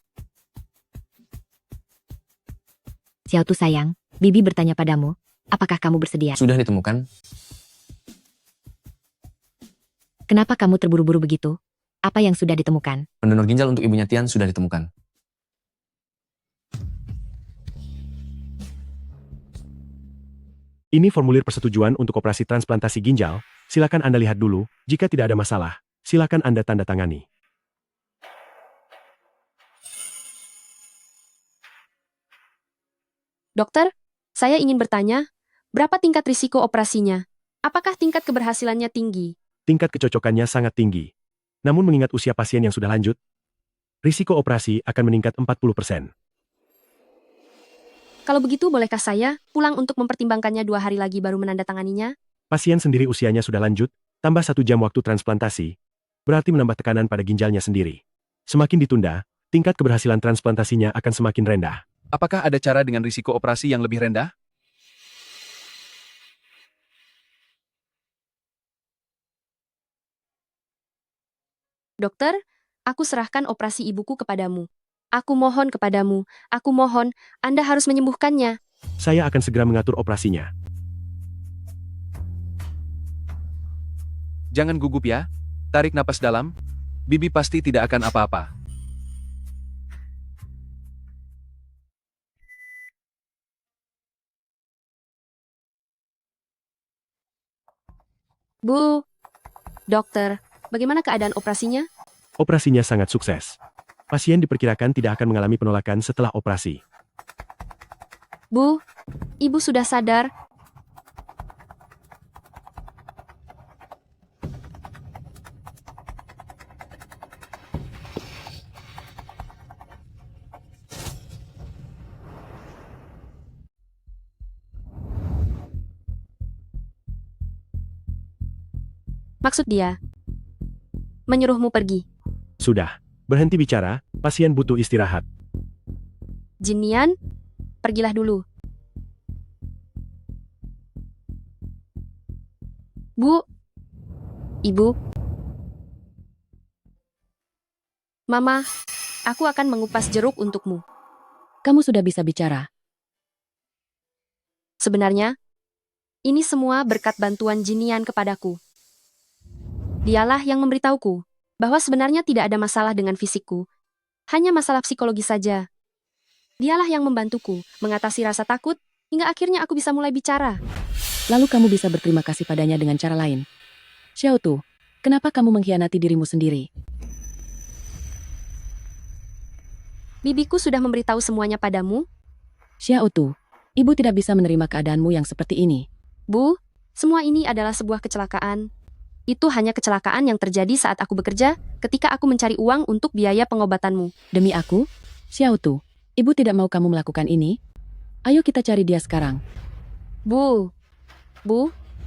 Xiao Tu sayang, Bibi bertanya padamu, apakah kamu bersedia? Sudah ditemukan? Kenapa kamu terburu-buru begitu? Apa yang sudah ditemukan? Pendonor ginjal untuk ibunya Tian sudah ditemukan. Ini formulir persetujuan untuk operasi transplantasi ginjal. Silakan Anda lihat dulu. Jika tidak ada masalah, silakan Anda tanda tangani. Dokter, saya ingin bertanya, berapa tingkat risiko operasinya? Apakah tingkat keberhasilannya tinggi? Tingkat kecocokannya sangat tinggi. Namun mengingat usia pasien yang sudah lanjut, risiko operasi akan meningkat 40%. Kalau begitu bolehkah saya pulang untuk mempertimbangkannya 2 hari lagi baru menandatanganinya? Pasien sendiri usianya sudah lanjut, tambah 1 jam waktu transplantasi, berarti menambah tekanan pada ginjalnya sendiri. Semakin ditunda, tingkat keberhasilan transplantasinya akan semakin rendah. Apakah ada cara dengan risiko operasi yang lebih rendah? Dokter, aku serahkan operasi ibuku kepadamu. Aku mohon kepadamu, aku mohon, Anda harus menyembuhkannya. Saya akan segera mengatur operasinya. Jangan gugup ya. Tarik napas dalam. Bibi pasti tidak akan apa-apa. Bu, dokter, bagaimana keadaan operasinya? Operasinya sangat sukses. Pasien diperkirakan tidak akan mengalami penolakan setelah operasi. Bu, ibu sudah sadar. Maksud dia, menyuruhmu pergi. Sudah. Berhenti bicara, pasien butuh istirahat. Jin Nian, pergilah dulu. Bu, Ibu. Mama, aku akan mengupas jeruk untukmu. Kamu sudah bisa bicara. Sebenarnya, ini semua berkat bantuan Jin Nian kepadaku. Dialah yang memberitahuku bahwa sebenarnya tidak ada masalah dengan fisikku, hanya masalah psikologi saja. Dialah yang membantuku mengatasi rasa takut, hingga akhirnya aku bisa mulai bicara. Lalu kamu bisa berterima kasih padanya dengan cara lain. Xiao Tu, kenapa kamu mengkhianati dirimu sendiri? Bibiku sudah memberitahu semuanya padamu. Xiao Tu, ibu tidak bisa menerima keadaanmu yang seperti ini. Bu, semua ini adalah sebuah kecelakaan. Itu hanya kecelakaan yang terjadi saat aku bekerja, ketika aku mencari uang untuk biaya pengobatanmu. Demi aku, Xiao Tu, ibu tidak mau kamu melakukan ini. Ayo kita cari dia sekarang. Bu,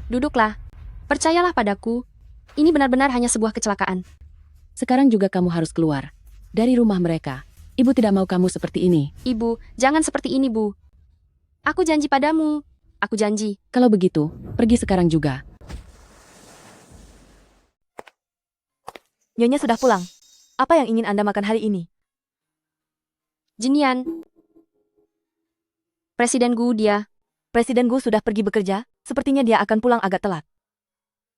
duduklah. Percayalah padaku. Ini benar-benar hanya sebuah kecelakaan. Sekarang juga kamu harus keluar dari rumah mereka. Ibu tidak mau kamu seperti ini. Ibu, jangan seperti ini, Bu. Aku janji padamu. Aku janji. Kalau begitu, pergi sekarang juga. Nyonya sudah pulang. Apa yang ingin Anda makan hari ini? Jinian. Presiden Gu dia. Presiden Gu sudah pergi bekerja, sepertinya dia akan pulang agak telat.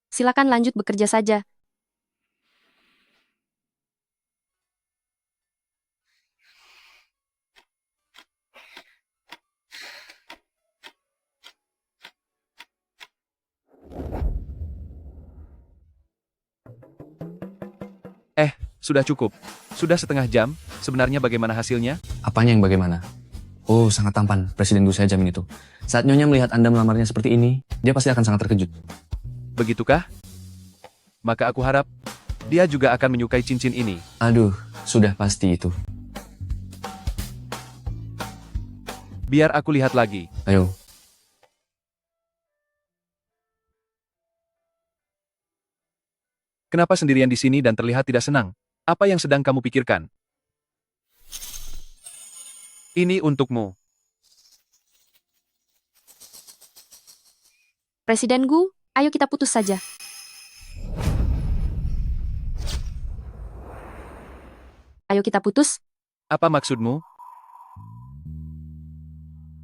Silakan lanjut bekerja saja. Sudah cukup. Sudah setengah jam, sebenarnya bagaimana hasilnya? Apanya yang bagaimana? Oh, sangat tampan. Presiden Gu, saya jamin itu. Saat Nyonya melihat Anda melamarnya seperti ini, dia pasti akan sangat terkejut. Begitukah? Maka aku harap, dia juga akan menyukai cincin ini. Aduh, sudah pasti itu. Biar aku lihat lagi. Ayo. Kenapa sendirian di sini dan terlihat tidak senang? Apa yang sedang kamu pikirkan? Ini untukmu. Presiden Gu, ayo kita putus saja. Ayo kita putus. Apa maksudmu?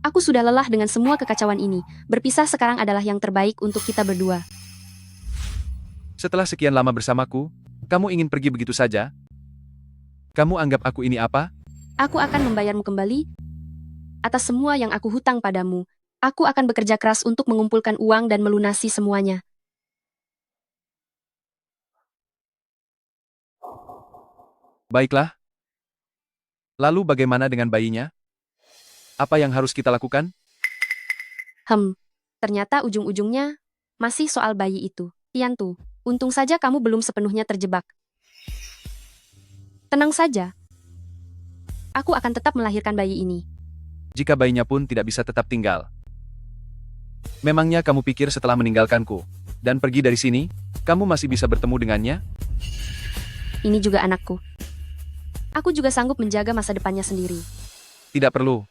Aku sudah lelah dengan semua kekacauan ini. Berpisah sekarang adalah yang terbaik untuk kita berdua. Setelah sekian lama bersamaku, kamu ingin pergi begitu saja? Kamu anggap aku ini apa? Aku akan membayarmu kembali atas semua yang aku hutang padamu. Aku akan bekerja keras untuk mengumpulkan uang dan melunasi semuanya. Baiklah. Lalu bagaimana dengan bayinya? Apa yang harus kita lakukan? Ternyata ujung-ujungnya masih soal bayi itu. Tiantu, untung saja kamu belum sepenuhnya terjebak. Tenang saja. Aku akan tetap melahirkan bayi ini. Jika bayinya pun tidak bisa tetap tinggal. Memangnya kamu pikir setelah meninggalkanku dan pergi dari sini, kamu masih bisa bertemu dengannya? Ini juga anakku. Aku juga sanggup menjaga masa depannya sendiri. Tidak perlu.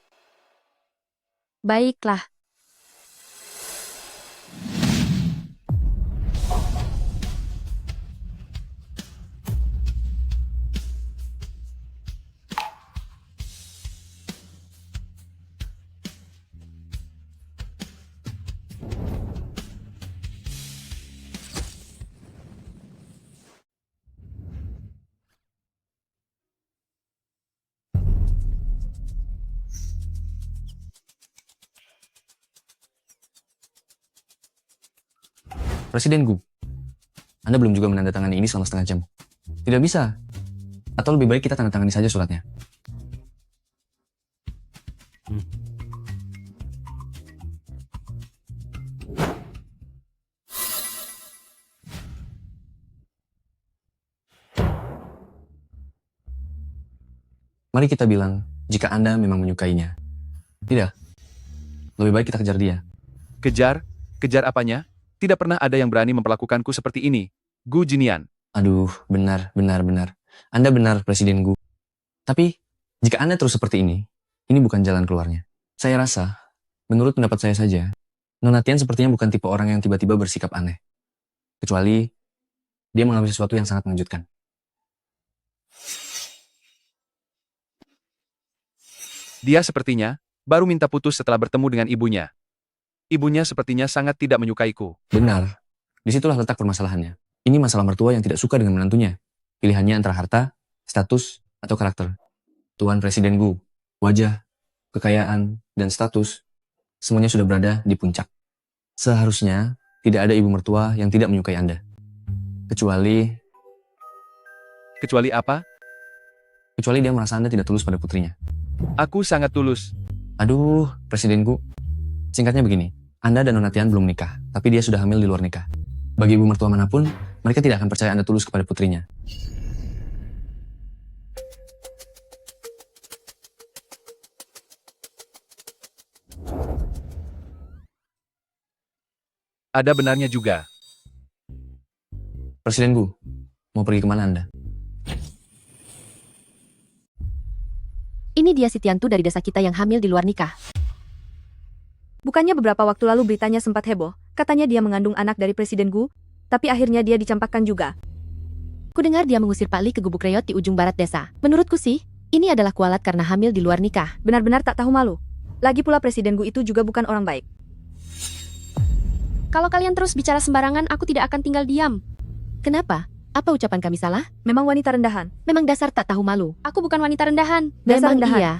Baiklah. Presiden Gu, Anda belum juga menandatangani ini selama setengah jam. Tidak bisa. Atau lebih baik kita tanda tangani saja suratnya. Mari kita bilang, jika Anda memang menyukainya. Tidak. Lebih baik kita kejar dia. Kejar? Kejar apanya? Tidak pernah ada yang berani memperlakukanku seperti ini. Gu Jinian. Aduh, benar. Anda benar, Presiden Gu. Tapi, jika Anda terus seperti ini bukan jalan keluarnya. Saya rasa, menurut pendapat saya saja, Nona Tian sepertinya bukan tipe orang yang tiba-tiba bersikap aneh. Kecuali, dia mengalami sesuatu yang sangat mengejutkan. Dia sepertinya baru minta putus setelah bertemu dengan ibunya. Ibunya sepertinya sangat tidak menyukaiku. Benar. Disitulah letak permasalahannya. Ini masalah mertua yang tidak suka dengan menantunya. Pilihannya antara harta, status, atau karakter. Tuan Presiden Gu, wajah, kekayaan, dan status, semuanya sudah berada di puncak. Seharusnya tidak ada ibu mertua yang tidak menyukai Anda. Kecuali apa? Kecuali dia merasa Anda tidak tulus pada putrinya. Aku sangat tulus. Aduh, Presiden Gu. Singkatnya begini, Anda dan Nona Tian belum nikah, tapi dia sudah hamil di luar nikah. Bagi ibu mertua manapun, mereka tidak akan percaya Anda tulus kepada putrinya. Ada benarnya juga. Presiden Gu, mau pergi kemana Anda? Ini dia si Tiantu dari desa kita yang hamil di luar nikah. Bukannya beberapa waktu lalu beritanya sempat heboh, katanya dia mengandung anak dari Presiden Gu, tapi akhirnya dia dicampakkan juga. Kudengar dia mengusir Pak Li ke gubuk reot di ujung barat desa. Menurutku sih, ini adalah kualat karena hamil di luar nikah. Benar-benar tak tahu malu. Lagi pula Presiden Gu itu juga bukan orang baik. Kalau kalian terus bicara sembarangan, aku tidak akan tinggal diam. Kenapa? Apa ucapan kami salah? Memang wanita rendahan. Memang dasar tak tahu malu. Aku bukan wanita rendahan. Dasar Memang rendahan. iya.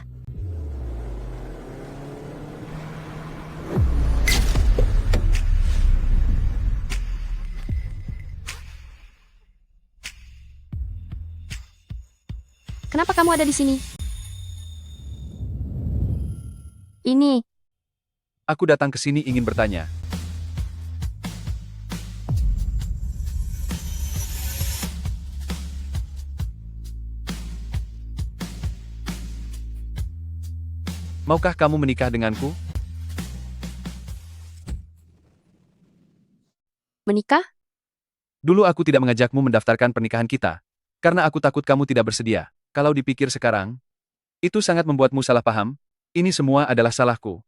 Kenapa kamu ada di sini? Ini. Aku datang ke sini ingin bertanya. Maukah kamu menikah denganku? Menikah? Dulu aku tidak mengajakmu mendaftarkan pernikahan kita, karena aku takut kamu tidak bersedia. Kalau dipikir sekarang, itu sangat membuatmu salah paham. Ini semua adalah salahku.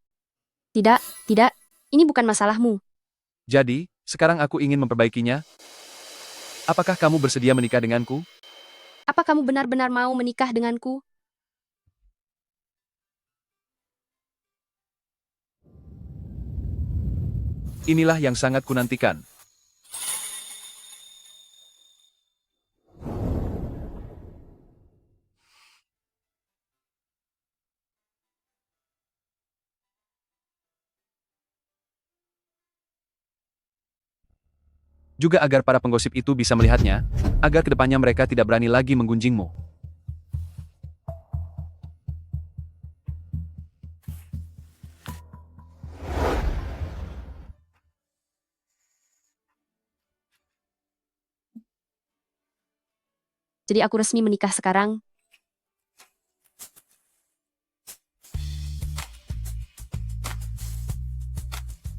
Tidak, tidak. Ini bukan masalahmu. Jadi, sekarang aku ingin memperbaikinya. Apakah kamu bersedia menikah denganku? Apa kamu benar-benar mau menikah denganku? Inilah yang sangat kunantikan. Juga agar para penggosip itu bisa melihatnya, agar kedepannya mereka tidak berani lagi menggunjingmu. Jadi aku resmi menikah sekarang.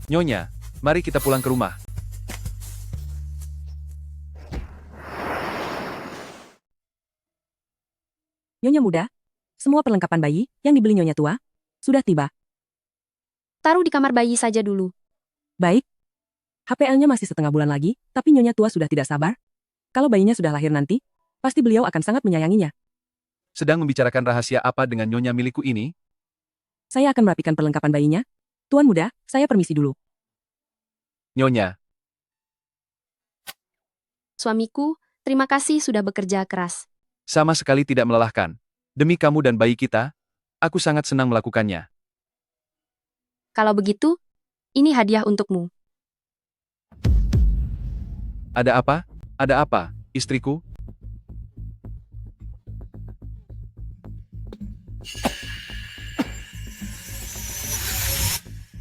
Nyonya, mari kita pulang ke rumah. Nyonya muda, semua perlengkapan bayi yang dibeli Nyonya tua sudah tiba. Taruh di kamar bayi saja dulu. Baik. HPL-nya masih setengah bulan lagi, tapi Nyonya tua sudah tidak sabar. Kalau bayinya sudah lahir nanti, pasti beliau akan sangat menyayanginya. Sedang membicarakan rahasia apa dengan nyonya milikku ini? Saya akan merapikan perlengkapan bayinya. Tuan muda, saya permisi dulu. Nyonya, Suamiku, terima kasih sudah bekerja keras. sama sekali tidak melelahkan. Demi kamu dan bayi kita, aku sangat senang melakukannya. Kalau begitu, ini hadiah untukmu. Ada apa? Ada apa, istriku?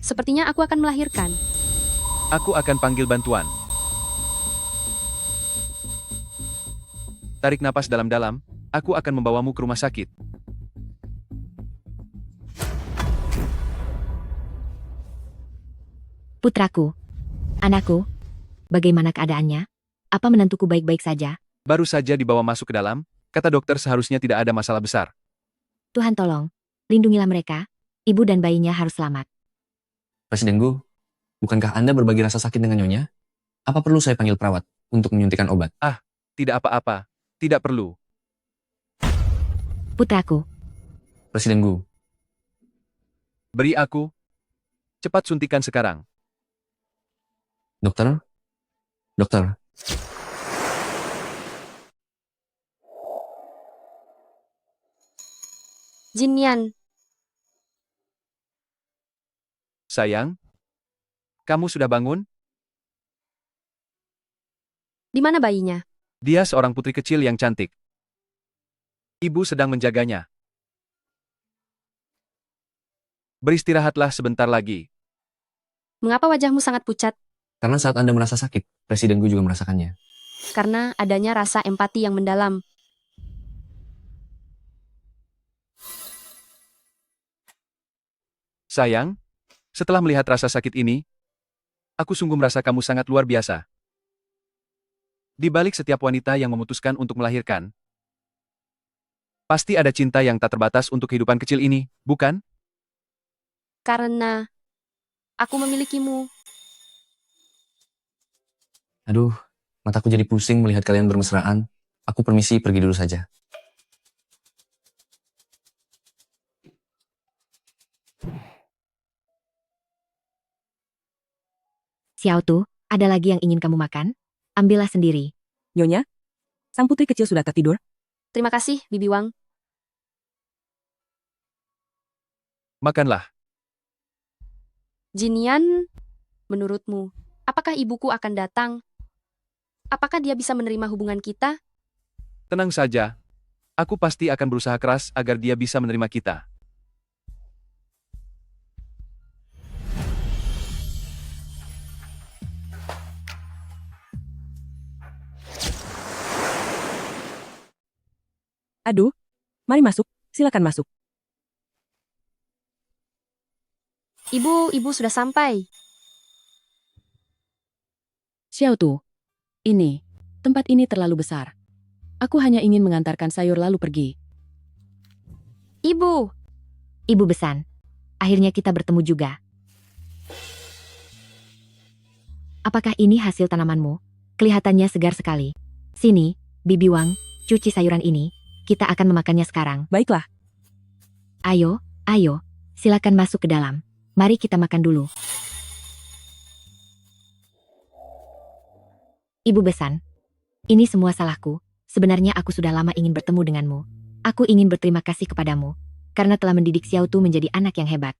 Sepertinya aku akan melahirkan. Aku akan panggil bantuan. Tarik napas dalam-dalam, aku akan membawamu ke rumah sakit. Putraku, anakku, bagaimana keadaannya? Apa menantuku baik-baik saja? Baru saja dibawa masuk ke dalam, kata dokter seharusnya tidak ada masalah besar. Tuhan tolong, lindungilah mereka, ibu dan bayinya harus selamat. Presiden Gu, bukankah Anda berbagi rasa sakit dengan Nyonya? Apa perlu saya panggil perawat untuk menyuntikkan obat? Ah, tidak apa-apa. Tidak perlu. Putraku, Presiden Gu, Beri aku. Cepat suntikan sekarang. dokter? Dokter, Jinnian, Sayang, kamu sudah bangun? di mana bayinya? Dia seorang putri kecil yang cantik. Ibu sedang menjaganya. Beristirahatlah sebentar lagi. Mengapa wajahmu sangat pucat? karena saat Anda merasa sakit, Presiden Gu juga merasakannya. karena adanya rasa empati yang mendalam. Sayang, setelah melihat rasa sakit ini, aku sungguh merasa kamu sangat luar biasa. Di balik setiap wanita yang memutuskan untuk melahirkan, pasti ada cinta yang tak terbatas untuk kehidupan kecil ini, bukan? Karena aku memilikimu. Aduh, mataku jadi pusing melihat kalian bermesraan. Aku permisi pergi dulu saja. Xiao Tu, ada lagi yang ingin kamu makan? Ambillah sendiri. Nyonya, sang putri kecil sudah tertidur? Terima kasih, Bibi Wang. Makanlah. Jinian, menurutmu, apakah ibuku akan datang? Apakah dia bisa menerima hubungan kita? Tenang saja. Aku pasti akan berusaha keras agar dia bisa menerima kita. Aduh, mari masuk, silakan masuk. Ibu sudah sampai. Xiao Tu, tempat ini terlalu besar. Aku hanya ingin mengantarkan sayur lalu pergi. Ibu Besan, akhirnya kita bertemu juga. Apakah ini hasil tanamanmu? Kelihatannya segar sekali. Sini, Bibi Wang, cuci sayuran ini. Kita akan memakannya sekarang. Baiklah. Ayo, silakan masuk ke dalam. Mari kita makan dulu. Ibu Besan, ini semua salahku. Sebenarnya aku sudah lama ingin bertemu denganmu. Aku ingin berterima kasih kepadamu, karena telah mendidik Xiao Tu menjadi anak yang hebat.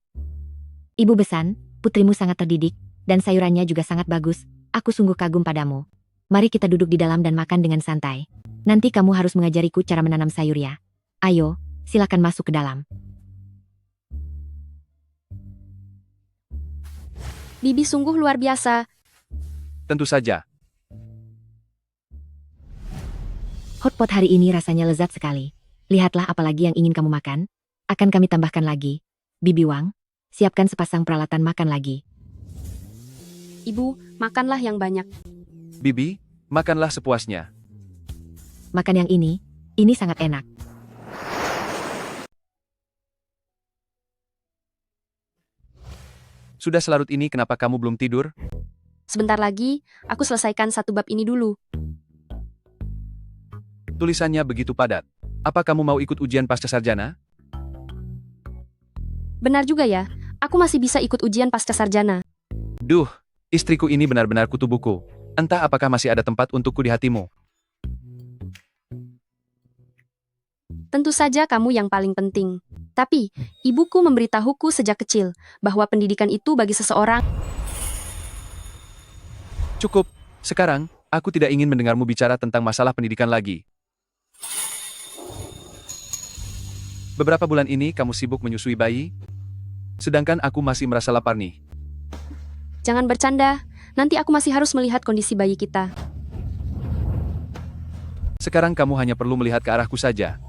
Ibu Besan, putrimu sangat terdidik, dan sayurannya juga sangat bagus. Aku sungguh kagum padamu. Mari kita duduk di dalam dan makan dengan santai. Nanti kamu harus mengajariku cara menanam sayur ya. Ayo, silakan masuk ke dalam. Bibi sungguh luar biasa. Tentu saja. Hotpot hari ini rasanya lezat sekali. Lihatlah apalagi yang ingin kamu makan. Akan kami tambahkan lagi. Bibi Wang, siapkan sepasang peralatan makan lagi. Ibu, makanlah yang banyak. Bibi, makanlah sepuasnya. Makan yang ini sangat enak. Sudah selarut ini kenapa kamu belum tidur? Sebentar lagi, aku selesaikan satu bab ini dulu. Tulisannya begitu padat. Apa kamu mau ikut ujian pasca sarjana? Benar juga ya, aku masih bisa ikut ujian pasca sarjana. Duh, istriku ini benar-benar kutu buku. Entah apakah masih ada tempat untukku di hatimu. Tentu saja kamu yang paling penting. Tapi, ibuku memberitahuku sejak kecil bahwa pendidikan itu bagi seseorang. Cukup. Sekarang, aku tidak ingin mendengarmu bicara tentang masalah pendidikan lagi. Beberapa bulan ini kamu sibuk menyusui bayi, sedangkan aku masih merasa lapar nih. Jangan bercanda, nanti aku masih harus melihat kondisi bayi kita. Sekarang kamu hanya perlu melihat ke arahku saja.